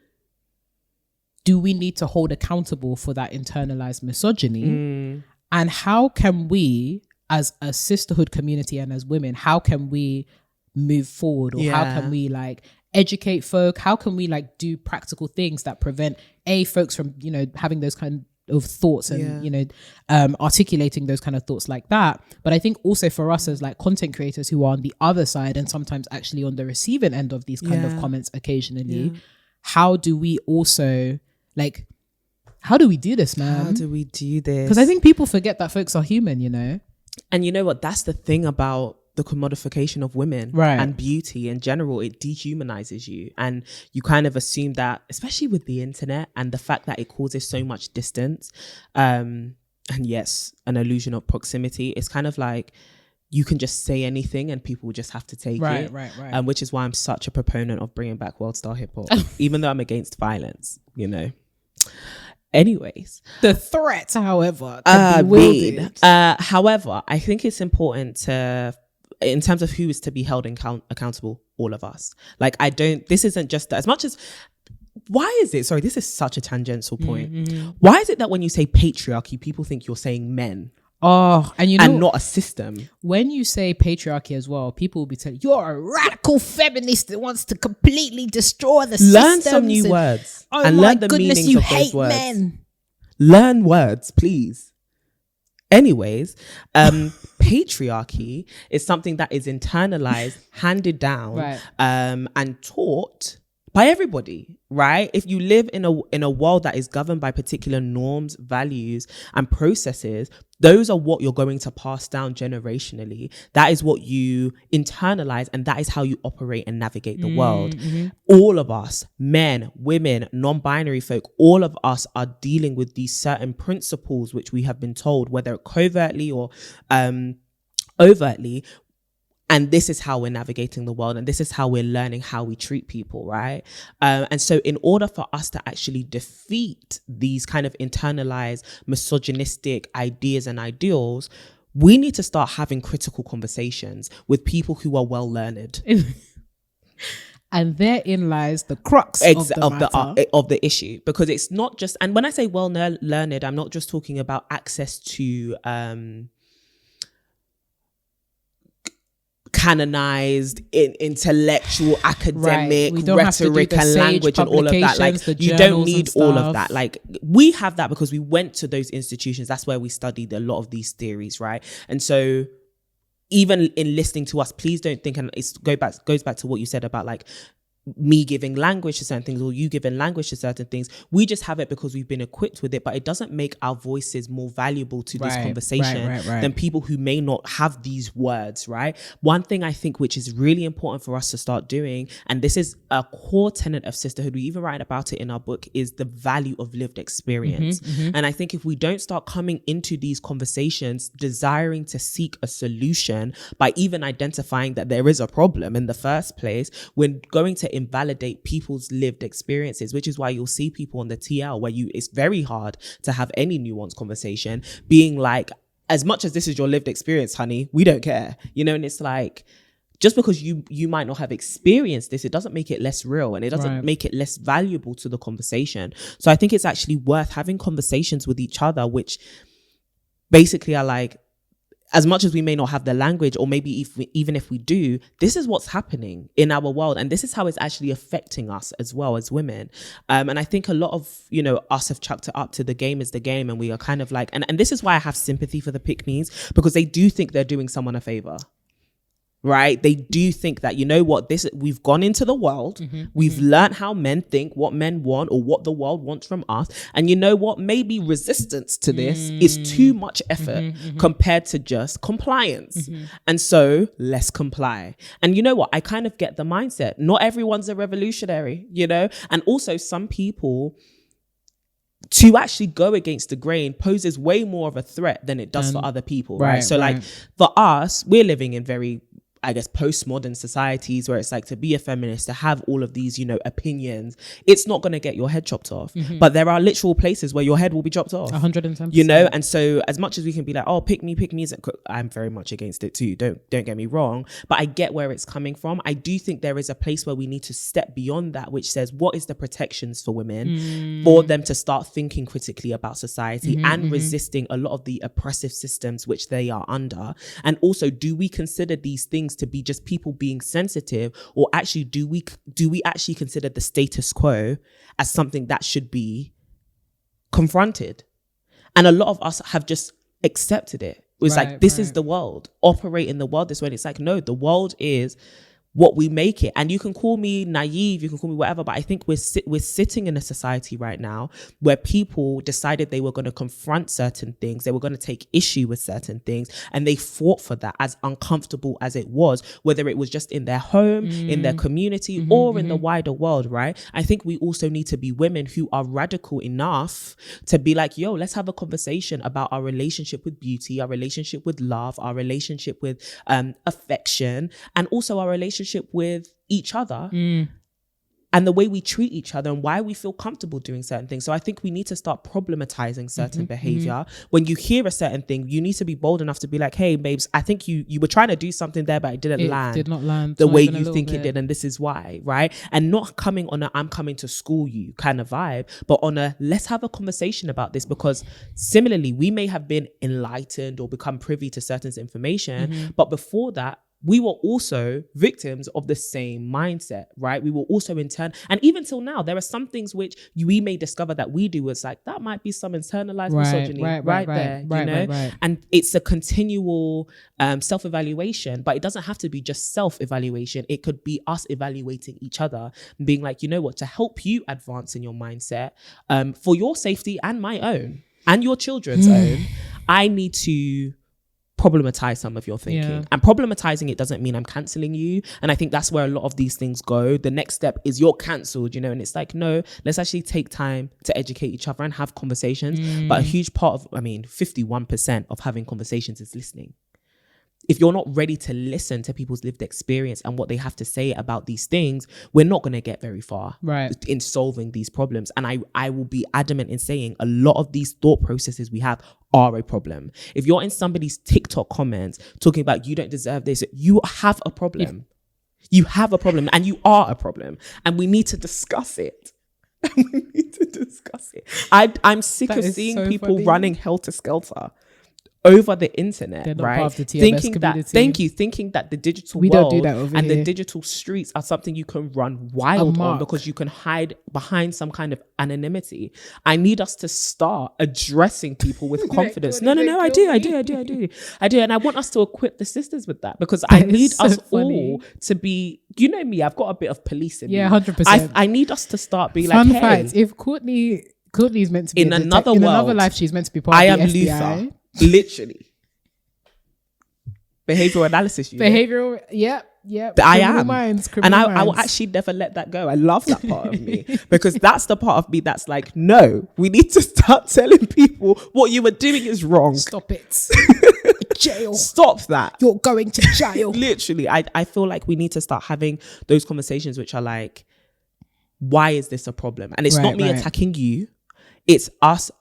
do we need to hold accountable for that internalized misogyny? And how can we, as a sisterhood community and as women, how can we move forward, or how can we like educate folk? How can we like do practical things that prevent folks from, you know, having those kind of thoughts and you know, articulating those kind of thoughts like that. But I think also for us as like content creators who are on the other side and sometimes actually on the receiving end of these kind of comments occasionally, how do we also like, how do we do this, man? How do we do this? Because I think people forget that folks are human, you know? And you know what? That's the thing about the commodification of women and beauty in general. It dehumanizes you, and you kind of assume that, especially with the internet and the fact that it causes so much distance, and yes, an illusion of proximity. It's kind of like you can just say anything and people just have to take it. Right. Which is why I'm such a proponent of bringing back World Star Hip Hop, even though I'm against violence, you know. Anyways, the threat, however, can be wielded. However, I think it's important to, in terms of who is to be held accountable, all of us. Like, this isn't just as much as, why is it, sorry, this is such a tangential point. Why is it that when you say patriarchy, people think you're saying men? Oh, and you know, and not a system. When you say patriarchy as well, people will be telling you, you're a radical feminist that wants to completely destroy the system. Learn some new words and learn the meanings of those words. Men. Learn words, please. Anyways, patriarchy is something that is internalized, handed down, and taught by everybody, right? If you live in a world that is governed by particular norms, values, and processes, those are what you're going to pass down generationally. That is what you internalize, and that is how you operate and navigate the world. All of us, men, women, non-binary folk, all of us are dealing with these certain principles which we have been told, whether covertly or overtly. And this is how we're navigating the world, and this is how we're learning how we treat people, right? And so in order for us to actually defeat these kind of internalized misogynistic ideas and ideals, we need to start having critical conversations with people who are well learned. And therein lies the crux of the issue, because it's not just, and when I say well learned, I'm not just talking about access to canonized intellectual academic rhetoric and language and all of that. Like, you don't need all of that. Like, we have that because we went to those institutions. That's where we studied a lot of these theories, right? And so even in listening to us, please don't think, and it goes back to what you said about like me giving language to certain things or you giving language to certain things. We just have it because we've been equipped with it, but it doesn't make our voices more valuable to this conversation than people who may not have these words, right? One thing I think which is really important for us to start doing, and this is a core tenet of sisterhood, we even write about it in our book, is the value of lived experience. And I think if we don't start coming into these conversations desiring to seek a solution by even identifying that there is a problem in the first place, we're going to invalidate people's lived experiences, which is why you'll see people on the TL where it's very hard to have any nuanced conversation being like, as much as this is your lived experience, honey, we don't care, you know. And it's like, just because you might not have experienced this, it doesn't make it less real, and it doesn't make it less valuable to the conversation. So I think it's actually worth having conversations with each other, which basically are like, as much as we may not have the language, or maybe even if we do, this is what's happening in our world. And this is how it's actually affecting us as well as women. And I think a lot of, us have chucked it up to the game is the game. And we are kind of like, and this is why I have sympathy for the pick-me's, because they do think they're doing someone a favor. Right? They do think that, we've gone into the world, we've learned how men think, what men want, or what the world wants from us. And you know what? Maybe resistance to this is too much effort compared to just compliance. And so let's comply. And you know what? I kind of get the mindset. Not everyone's a revolutionary, and also some people, to actually go against the grain poses way more of a threat than it does for other people, right? So like for us, we're living in very, I guess, postmodern societies where it's like, to be a feminist, to have all of these, opinions, it's not going to get your head chopped off. But there are literal places where your head will be chopped off. 110%. And so as much as we can be like, oh, pick me, I'm very much against it too. Don't get me wrong. But I get where it's coming from. I do think there is a place where we need to step beyond that, which says, what is the protections for women for them to start thinking critically about society and resisting a lot of the oppressive systems which they are under? And also, do we consider these things to be just people being sensitive, or actually do we actually consider the status quo as something that should be confronted? And a lot of us have just accepted it. It's like, this is the world, operate in the world this way. And it's like, no, the world is what we make it. And you can call me naive, you can call me whatever, but I think we're sitting in a society right now where people decided they were going to confront certain things, they were going to take issue with certain things, and they fought for that, as uncomfortable as it was, whether it was just in their home, in their community, or in the wider world, right? I think we also need to be women who are radical enough to be like, yo, let's have a conversation about our relationship with beauty, our relationship with love, our relationship with affection, and also our relationship with each other and the way we treat each other and why we feel comfortable doing certain things. So I think we need to start problematizing certain behavior. When you hear a certain thing, you need to be bold enough to be like, hey, babes, I think you were trying to do something there, but it did not land the way you think it did. And this is why, right? And not coming on a, I'm coming to school you kind of vibe, but on a, let's have a conversation about this, because similarly, we may have been enlightened or become privy to certain information, but before that, we were also victims of the same mindset, right? We were also in turn, and even till now, there are some things which we may discover that we do. It's like, that might be some internalized misogyny right there. And it's a continual self-evaluation, but it doesn't have to be just self-evaluation. It could be us evaluating each other and being like, you know what, to help you advance in your mindset, for your safety and my own and your children's own, I need to problematize some of your thinking. And problematizing it doesn't mean I'm canceling you. And I think that's where a lot of these things go. The next step is you're cancelled, and it's like, no, let's actually take time to educate each other and have conversations. But a huge part of, 51% of having conversations is listening. If you're not ready to listen to people's lived experience and what they have to say about these things, we're not going to get very far in solving these problems. And I will be adamant in saying a lot of these thought processes we have are a problem. If you're in somebody's TikTok comments talking about, you don't deserve this, you have a problem. You have a problem, and you are a problem, and we need to discuss it. I'm sick of seeing people running helter-skelter over the internet, they're not right? part of the TMS thinking community. thinking that the digital we world don't do that over and here. the digital streets are something you can run wild on because you can hide behind some kind of anonymity. I need us to start addressing people with confidence. No, I do. And I want us to equip the sisters with that, because I need us all to be, you know me, I've got a bit of police in me. 100%. I need us to start being Fun like, hey, fact, if Courtney's meant to be in another world, in another life, she's meant to be part of the FBI. Luther. Literally. Behavioral analysis. Behavioral, yep. I am. Criminal I minds. will actually never let that go. I love that part of me, because that's the part of me that's like, no, we need to start telling people what you were doing is wrong. Stop it. Jail. Stop that. You're going to jail. Literally, I feel like we need to start having those conversations which are like, why is this a problem? And it's not me attacking you. It's us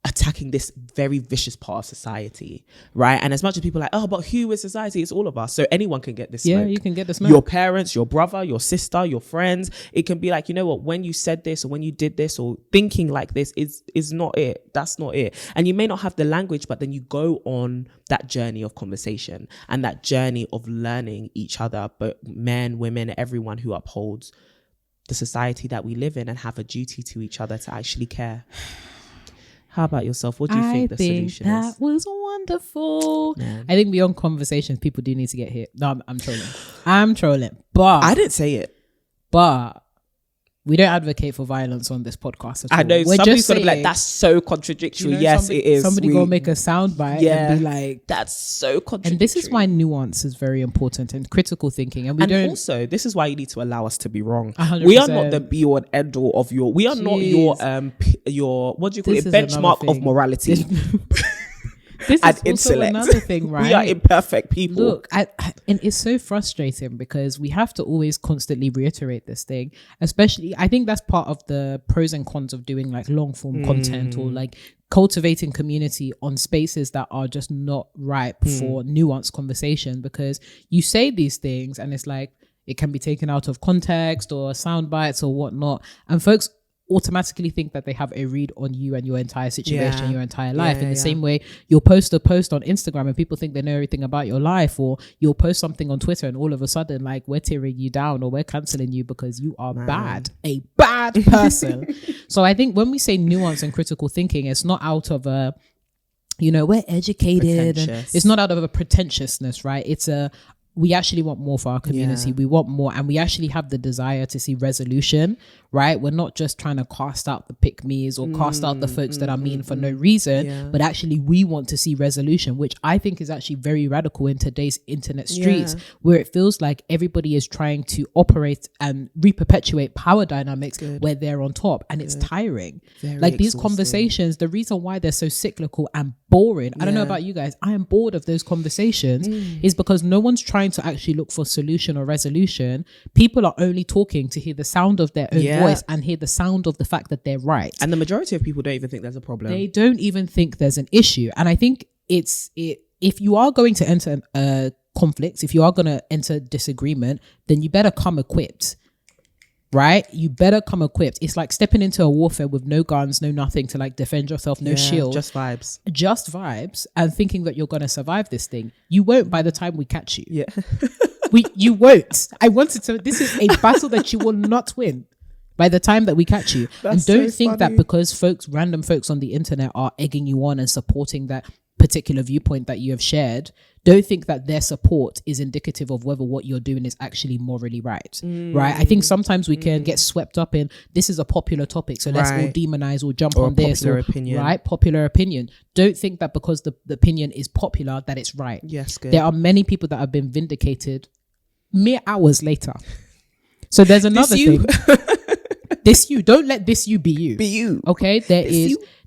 attacking this very vicious part of society, right? And as much as people are like, oh, but who is society? It's all of us. So anyone can get this smoke. Yeah, you can get the smoke. Your parents, your brother, your sister, your friends. It can be like, you know what, when you said this or when you did this or thinking like this is not it. That's not it. And you may not have the language, but then you go on that journey of conversation and that journey of learning each other, but men, women, everyone who upholds the society that we live in and have a duty to each other to actually care. How about yourself? What do you think the solution is? That was wonderful. Yeah. I think beyond conversations, people do need to get hit. No, I'm trolling. But I didn't say it. But we don't advocate for violence on this podcast at all. I know We're somebody's just gonna be like, that's so contradictory. You know, yes, it is. Somebody gonna make a soundbite and be like, that's so contradictory. And this is why nuance is very important and critical thinking. And also, this is why you need to allow us to be wrong. 100%. We are not the be all and end all of your. We are not your what do you call it? Benchmark of morality. This and is also intellect. another thing, right? We are imperfect people. Look, and it's so frustrating because we have to always constantly reiterate this thing. Especially, I think that's part of the pros and cons of doing like long form content or like cultivating community on spaces that are just not ripe for nuanced conversation, because you say these things and it's like it can be taken out of context or sound bites or whatnot, and folks automatically think that they have a read on you and your entire situation, your entire life. In the same way, you'll post a post on Instagram and people think they know everything about your life, or you'll post something on Twitter and all of a sudden like we're tearing you down or we're canceling you because you are a bad person. So I think when we say nuance and critical thinking, it's not out of a, you know, we're educated, and it's not out of a pretentiousness, right? It's we actually want more for our community. We want more, and we actually have the desire to see resolution, right? We're not just trying to cast out the pick-me's or cast out the folks that are mean for no reason, but actually we want to see resolution, which I think is actually very radical in today's internet streets, where it feels like everybody is trying to operate and re-perpetuate power dynamics where they're on top, and it's tiring. Very like these conversations, the reason why they're so cyclical and boring, I don't know about you guys, I am bored of those conversations, is because no one's trying to actually look for solution or resolution. People are only talking to hear the sound of their own voice and hear the sound of the fact that they're right. And the majority of people don't even think there's a problem. They don't even think there's an issue. And I think if you are going to enter conflicts, if you are going to enter disagreement, then you better come equipped. Right? You better come equipped. It's like stepping into a warfare with no guns, no nothing to like defend yourself, no shield. Just vibes. And thinking that you're going to survive this thing. You won't by the time we catch you. Yeah. You won't. This is a battle that you will not win by the time that we catch you. And don't think that because random folks on the internet are egging you on and supporting that particular viewpoint that you have shared, don't think that their support is indicative of whether what you're doing is actually morally right. Right? I think sometimes we can get swept up in, this is a popular topic, so let's all demonize or jump on this. Popular opinion. Right? Popular opinion. Don't think that because the opinion is popular that it's right. Yes, good. There are many people that have been vindicated mere hours later. So there's another thing. This you. Don't let this you be you. Be you. Okay?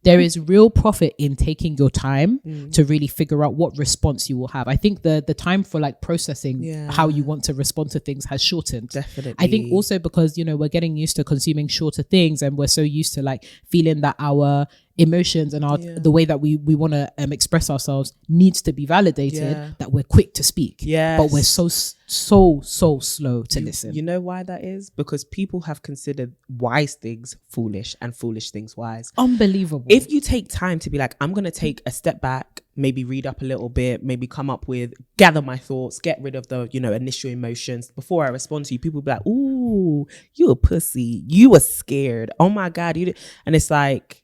There is real profit in taking your time to really figure out what response you will have. I think the time for like processing how you want to respond to things has shortened. Definitely. I think also because, you know, we're getting used to consuming shorter things, and we're so used to like feeling that our emotions and the way that we want to express ourselves needs to be validated, that we're quick to speak. But we're so slow to listen. You know why that is? Because people have considered wise things foolish and foolish things wise. Unbelievable. If you take time to be like, I'm going to take a step back, maybe read up a little bit, maybe gather my thoughts, get rid of the, initial emotions. Before I respond to you, people be like, ooh, you a pussy. You were scared. Oh my God. And it's like,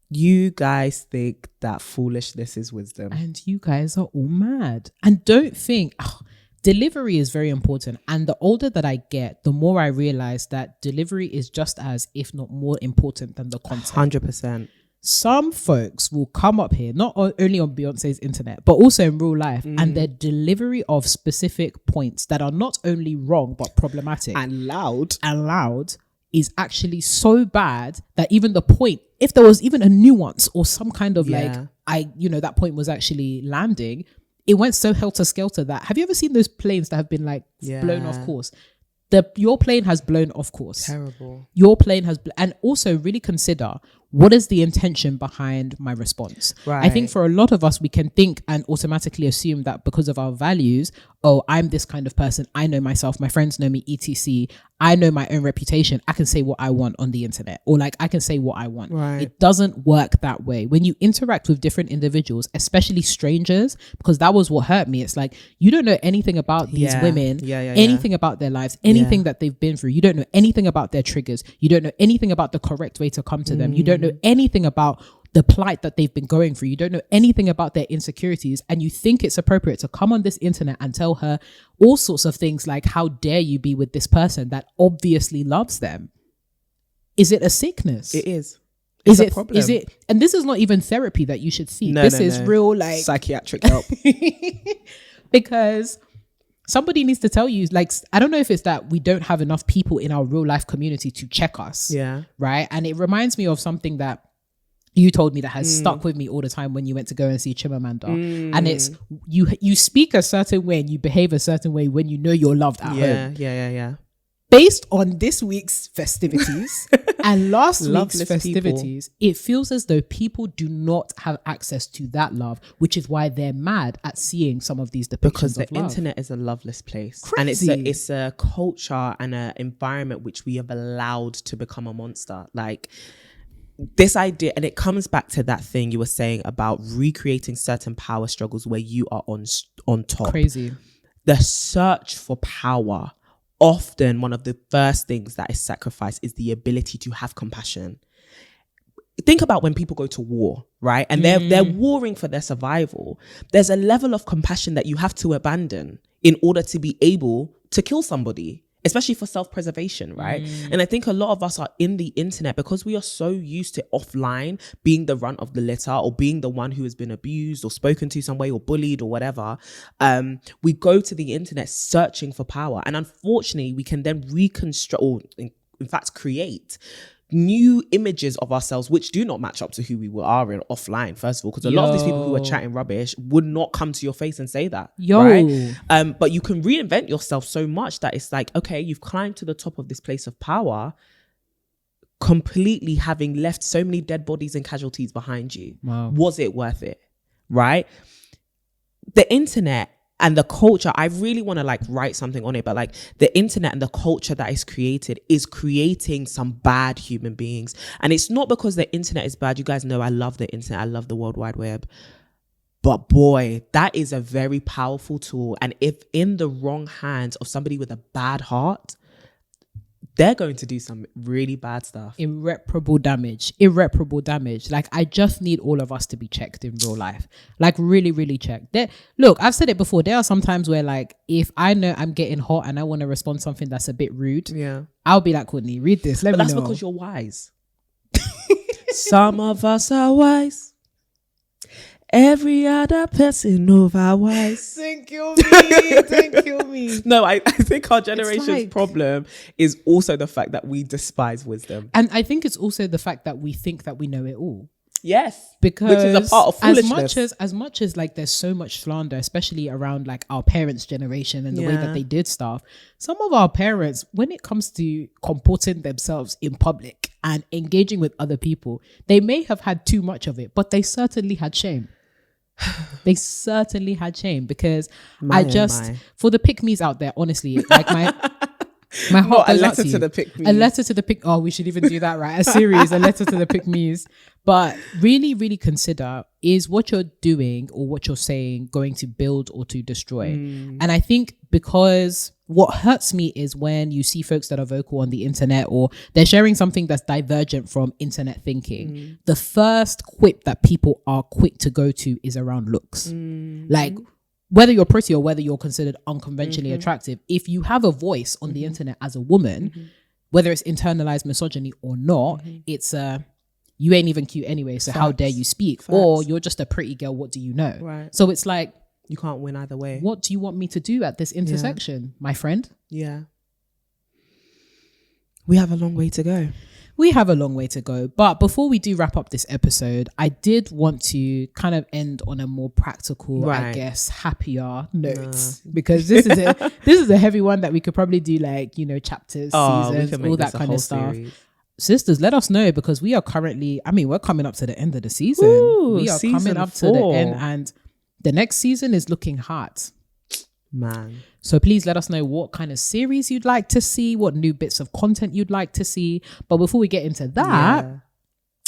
you guys think that foolishness is wisdom. And you guys are all mad. And don't think, delivery is very important. And the older that I get, the more I realize that delivery is just as, if not more important than the content. 100%. Some folks will come up here, not only on Beyonce's internet, but also in real life, and their delivery of specific points that are not only wrong, but problematic and loud is actually so bad that even the point, if there was even a nuance or some kind of that point was actually landing, it went so helter-skelter that, have you ever seen those planes that have been blown off course? Your plane has blown off course. Terrible. Your plane has, and also really consider, what is the intention behind my response? Right. I think for a lot of us, we can think and automatically assume that because of our values, I'm this kind of person. I know myself. My friends know me, etc. I know my own reputation. I can say what I want on the internet, or I can say what I want. Right. It doesn't work that way. When you interact with different individuals, especially strangers, because that was what hurt me. It's like, you don't know anything about these women, anything about their lives, anything that they've been through. You don't know anything about their triggers. You don't know anything about the correct way to come to them. You don't know anything about the plight that they've been going through. You don't know anything about their insecurities, and you think it's appropriate to come on this internet and tell her all sorts of things like, how dare you be with this person that obviously loves them? Is it a sickness? It is. It's a problem. Is it? And this is not even therapy that you should see. This is real psychiatric help. Because somebody needs to tell you, I don't know if it's that we don't have enough people in our real life community to check us. Yeah. Right. And it reminds me of something that you told me that has stuck with me all the time when you went to go and see Chimamanda. And it's, you speak a certain way and you behave a certain way when you know you're loved at home. Yeah. Based on this week's festivities and last week's festivities, it feels as though people do not have access to that love, which is why they're mad at seeing some of these depictions because of the love. internet is a loveless place. Crazy. And it's a culture and an environment which we have allowed to become a monster. This idea, and it comes back to that thing you were saying about recreating certain power struggles where you are on top. Crazy. The search for power, often one of the first things that is sacrificed is the ability to have compassion. Think about when people go to war, right? And they're warring for their survival. There's a level of compassion that you have to abandon in order to be able to kill somebody, especially for self-preservation, right? And I think a lot of us are in the internet because we are so used to offline being the runt of the litter, or being the one who has been abused or spoken to some way or bullied or whatever. We go to the internet searching for power. And unfortunately, we can then reconstruct, or in fact create new images of ourselves which do not match up to who we are in offline, first of all, because a lot of these people who are chatting rubbish would not come to your face and say that, right? But you can reinvent yourself so much that it's like, okay, you've climbed to the top of this place of power, completely having left so many dead bodies and casualties behind you. Was it worth it? Right? The internet and the culture, I really want to write something on it, but the internet and the culture that is created is creating some bad human beings. And it's not because the internet is bad. You guys know I love the internet. I love the World Wide Web. But boy, that is a very powerful tool. And if in the wrong hands of somebody with a bad heart, they're going to do some really bad stuff. Irreparable damage. I just need all of us to be checked in real life. Really, really checked. Look, I've said it before. There are some times where if I know I'm getting hot and I want to respond something that's a bit rude, I'll be like, Courtney, read this. Let me know. But that's because you're wise. Some of us are wise. Every other person otherwise. Don't kill me. No, I think our generation's problem is also the fact that we despise wisdom. And I think it's also the fact that we think that we know it all. Yes. Because which is a part of foolishness. As much as there's so much slander, especially around our parents' generation and the way that they did stuff, some of our parents, when it comes to comporting themselves in public and engaging with other people, they may have had too much of it, but they certainly had shame. They certainly had shame, because for the pick-me's out there, honestly, My heart goes out to you. A letter to the pick. Oh, we should even do that, right? A series, a letter to the pick me's. But really, really consider, is what you're doing or what you're saying going to build or to destroy? And I think, because what hurts me is when you see folks that are vocal on the internet or they're sharing something that's divergent from internet thinking. The first quip that people are quick to go to is around looks. Like, whether you're pretty or whether you're considered unconventionally attractive, if you have a voice on the internet as a woman, whether it's internalized misogyny or not, it's you ain't even cute anyway, so how dare you speak? Or you're just a pretty girl, what do you know? Right. So it's like, you can't win either way. What do you want me to do at this intersection, my friend? Yeah. We have a long way to go. We have a long way to go. But before we do wrap up this episode, I did want to kind of end on a more practical, I guess, happier note. Because this is a heavy one that we could probably do, like, you know, chapters, seasons, all that kind of stuff. Series. Sisters, let us know, because we are currently, we're coming up to the end of the season. Ooh, we are coming up 4. to the end, and the next season is looking hot. Man. So please let us know what kind of series you'd like to see, what new bits of content you'd like to see. But before we get into that,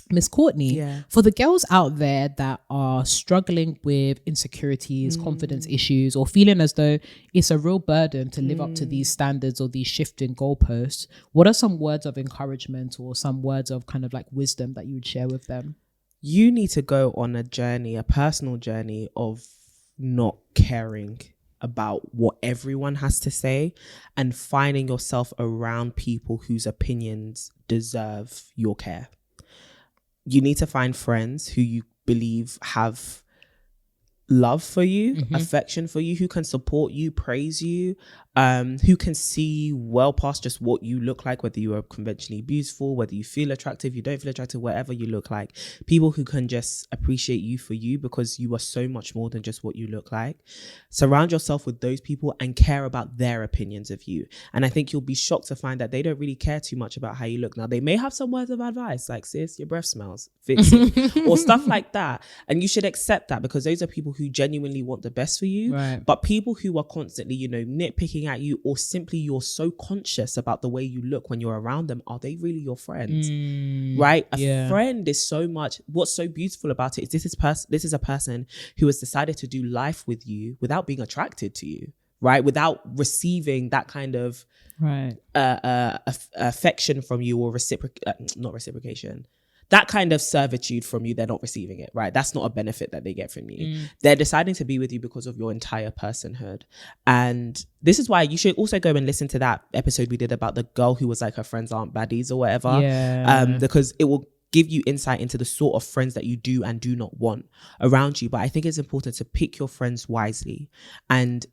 Miss Courtney, for the girls out there that are struggling with insecurities, confidence issues, or feeling as though it's a real burden to live up to these standards or these shifting goalposts, what are some words of encouragement or some words of kind of like wisdom that you would share with them? You need to go on a journey, a personal journey of not caring about what everyone has to say and finding yourself around people whose opinions deserve your care. You need to find friends who you believe have love for you, affection for you, who can support you, praise you, who can see well past just what you look like, whether you are conventionally beautiful, whether you feel attractive, you don't feel attractive, whatever you look like. People who can just appreciate you for you because you are so much more than just what you look like. Surround yourself with those people and care about their opinions of you. And I think you'll be shocked to find that they don't really care too much about how you look. Now, they may have some words of advice like, sis, your breath smells, fix it, or stuff like that. And you should accept that, because those are people who genuinely want the best for you. Right. But people who are constantly, you know, nitpicking at you, or simply you're so conscious about the way you look when you're around them, are they really your friends? Right? A friend is so much, what's so beautiful about it is this is a person who has decided to do life with you without being attracted to you, right? Without receiving that kind of affection from you, or not reciprocation. That kind of servitude from you, they're not receiving it, right? That's not a benefit that they get from you. They're deciding to be with you because of your entire personhood. And this is why you should also go and listen to that episode we did about the girl who was like, her friends aren't baddies or whatever. Because it will give you insight into the sort of friends that you do and do not want around you. But I think it's important to pick your friends wisely and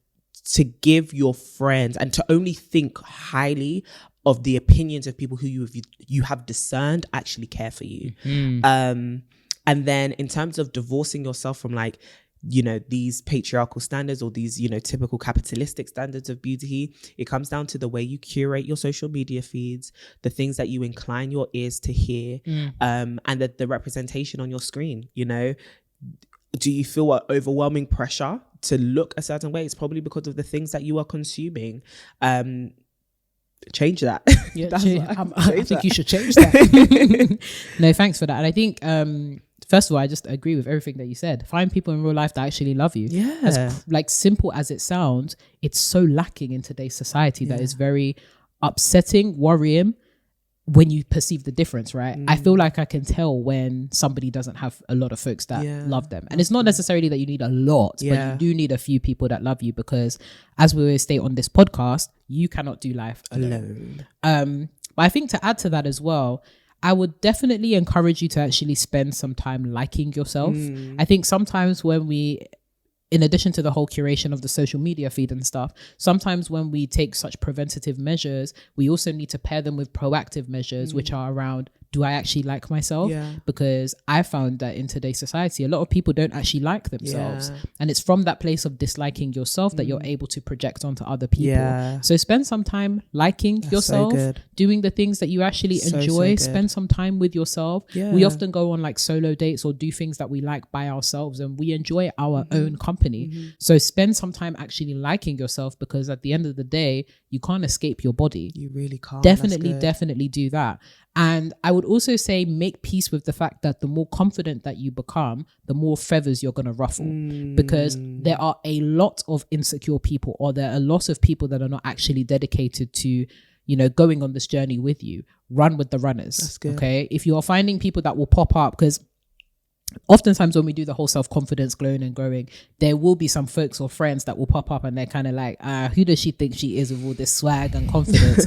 to give your friends, and to only think highly of the opinions of people who you have discerned actually care for you. And then in terms of divorcing yourself from, like, you know, these patriarchal standards or these, you know, typical capitalistic standards of beauty, it comes down to the way you curate your social media feeds, the things that you incline your ears to hear, and the representation on your screen. You know, do you feel an overwhelming pressure to look a certain way? It's probably because of the things that you are consuming. Change that. I think you should change that. No, thanks for that. And I think first of all, I just agree with everything that you said. Find people in real life that actually love you. As like simple as it sounds, it's so lacking in today's society that is very upsetting, worrying when you perceive the difference, right? I feel like I can tell when somebody doesn't have a lot of folks that love them. And it's not necessarily that you need a lot, but you do need a few people that love you, because as we always state on this podcast, you cannot do life alone. But I think to add to that as well, I would definitely encourage you to actually spend some time liking yourself. I think sometimes when we, in addition to the whole curation of the social media feed and stuff, sometimes when we take such preventative measures, we also need to pair them with proactive measures, which are around do I actually like myself? Because I found that in today's society, a lot of people don't actually like themselves. And it's from that place of disliking yourself that you're able to project onto other people. So spend some time liking yourself, doing the things that you actually enjoy. Spend some time with yourself. We often go on like solo dates or do things that we like by ourselves, and we enjoy our own company. So spend some time actually liking yourself, because at the end of the day, you can't escape your body. You really can't. Definitely do that. And I would also say make peace with the fact that the more confident that you become, the more feathers you're going to ruffle, because there are a lot of insecure people, or there are a lot of people that are not actually dedicated to, you know, going on this journey with you. Run with the runners. That's good. Okay. If you are finding people that will pop up, because oftentimes when we do the whole self-confidence glowing and growing, there will be some folks or friends that will pop up and they're kind of like, who does she think she is with all this swag and confidence?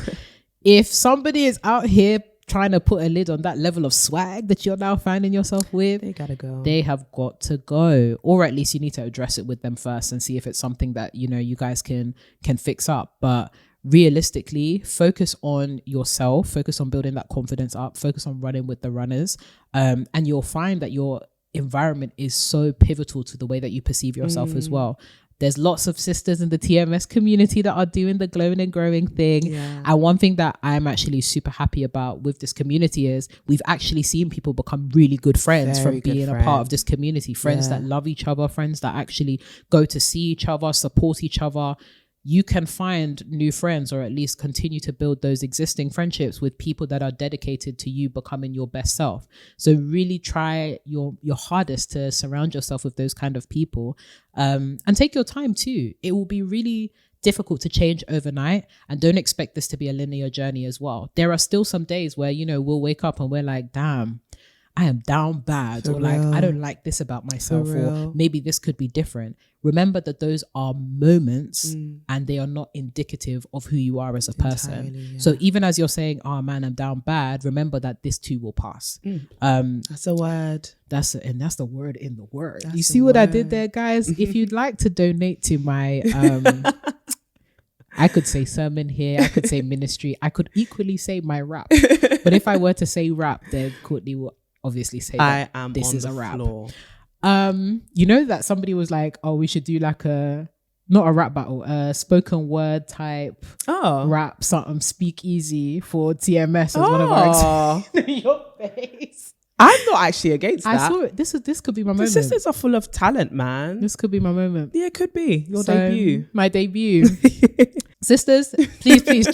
If somebody is out here trying to put a lid on that level of swag that you're now finding yourself with, they gotta go. They have got to go. Or at least you need to address it with them first and see if it's something that, you know, you guys can fix up. But realistically, focus on yourself, focus on building that confidence up, focus on running with the runners, and you'll find that your environment is so pivotal to the way that you perceive yourself as well. There's lots of sisters in the TMS community that are doing the glowing and growing thing. And one thing that I'm actually super happy about with this community is we've actually seen people become really good friends from being a part of this community. Friends that love each other, friends that actually go to see each other, support each other. You can find new friends, or at least continue to build those existing friendships with people that are dedicated to you becoming your best self. So really try your hardest to surround yourself with those kind of people, and take your time too. It will be really difficult to change overnight, and don't expect this to be a linear journey as well. There are still some days where, you know, we'll wake up and we're like, damn, I am down bad, or like, I don't like this about myself, or maybe this could be different. Remember that those are moments and they are not indicative of who you are as a person. So even as you're saying, oh man, I'm down bad, remember that this too will pass. That's a word. That's the word in the word. You see what I did there, guys? If you'd like to donate to my I could say sermon here, I could say ministry, I could equally say my rap. But if I were to say rap, then Courtney will obviously say that this is a rap. You know that somebody was like, oh, we should do like not a rap battle, a spoken word type rap, something speakeasy for TMS as one of our your face. I'm not actually against that. I saw it. This could be my moment. The sisters are full of talent, man. This could be my moment. Yeah, it could be your debut. My debut. Sisters, please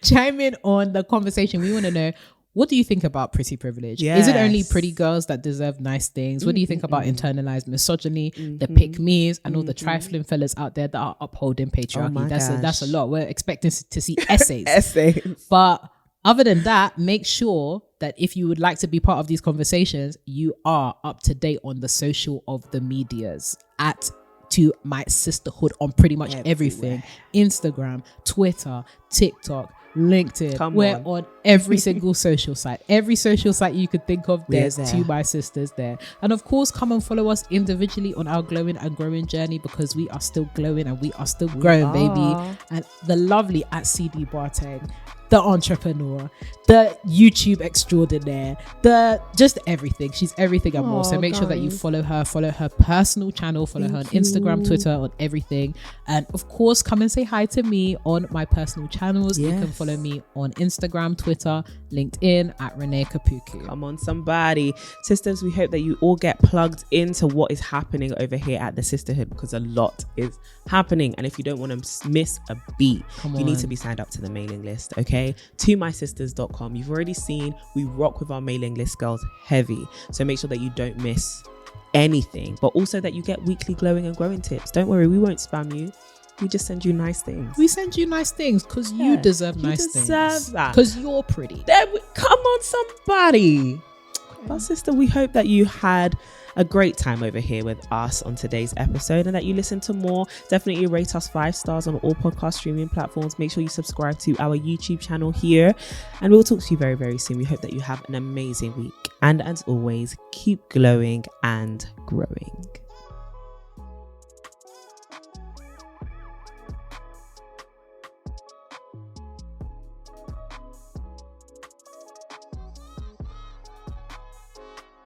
chime in on the conversation. We want to know, what do you think about pretty privilege? Is it only pretty girls that deserve nice things? What do you think about internalized misogyny, the pick-me's, and all the trifling fellas out there that are upholding patriarchy? That's a lot. We're expecting to see essays. But other than that, make sure that if you would like to be part of these conversations, you are up to date on the social of the medias to my sisterhood on pretty much everything. Instagram, Twitter, TikTok, LinkedIn. We're on every single social site. Every social site you could think of, there's To My Sisters there. And of course, come and follow us individually on our glowing and growing journey, because we are still glowing and we are still growing, baby. And the lovely at CD Barteg, the entrepreneur, the YouTube extraordinaire, just everything. She's everything and more. So make sure that you follow her personal channel, follow her on Instagram, Twitter, on everything. And of course, come and say hi to me on my personal channels. You can follow me on Instagram, Twitter, LinkedIn at Renee Kapuku. Come on, somebody. Sisters, we hope that you all get plugged into what is happening over here at the Sisterhood, because a lot is happening. And if you don't want to miss a beat, you need to be signed up to the mailing list, okay? ToMySisters.com. You've already seen we rock with our mailing list girls heavy. So make sure that you don't miss anything, but also that you get weekly glowing and growing tips. Don't worry, we won't spam you. We just send you nice things. We send you nice things because you deserve nice things. You deserve that. Because you're pretty. Come on, somebody. But sister, we hope that you had a great time over here with us on today's episode, and that you listen to more. Definitely rate us 5 stars on all podcast streaming platforms. Make sure you subscribe to our YouTube channel here, and we'll talk to you very, very soon. We hope that you have an amazing week, and as always, keep glowing and growing.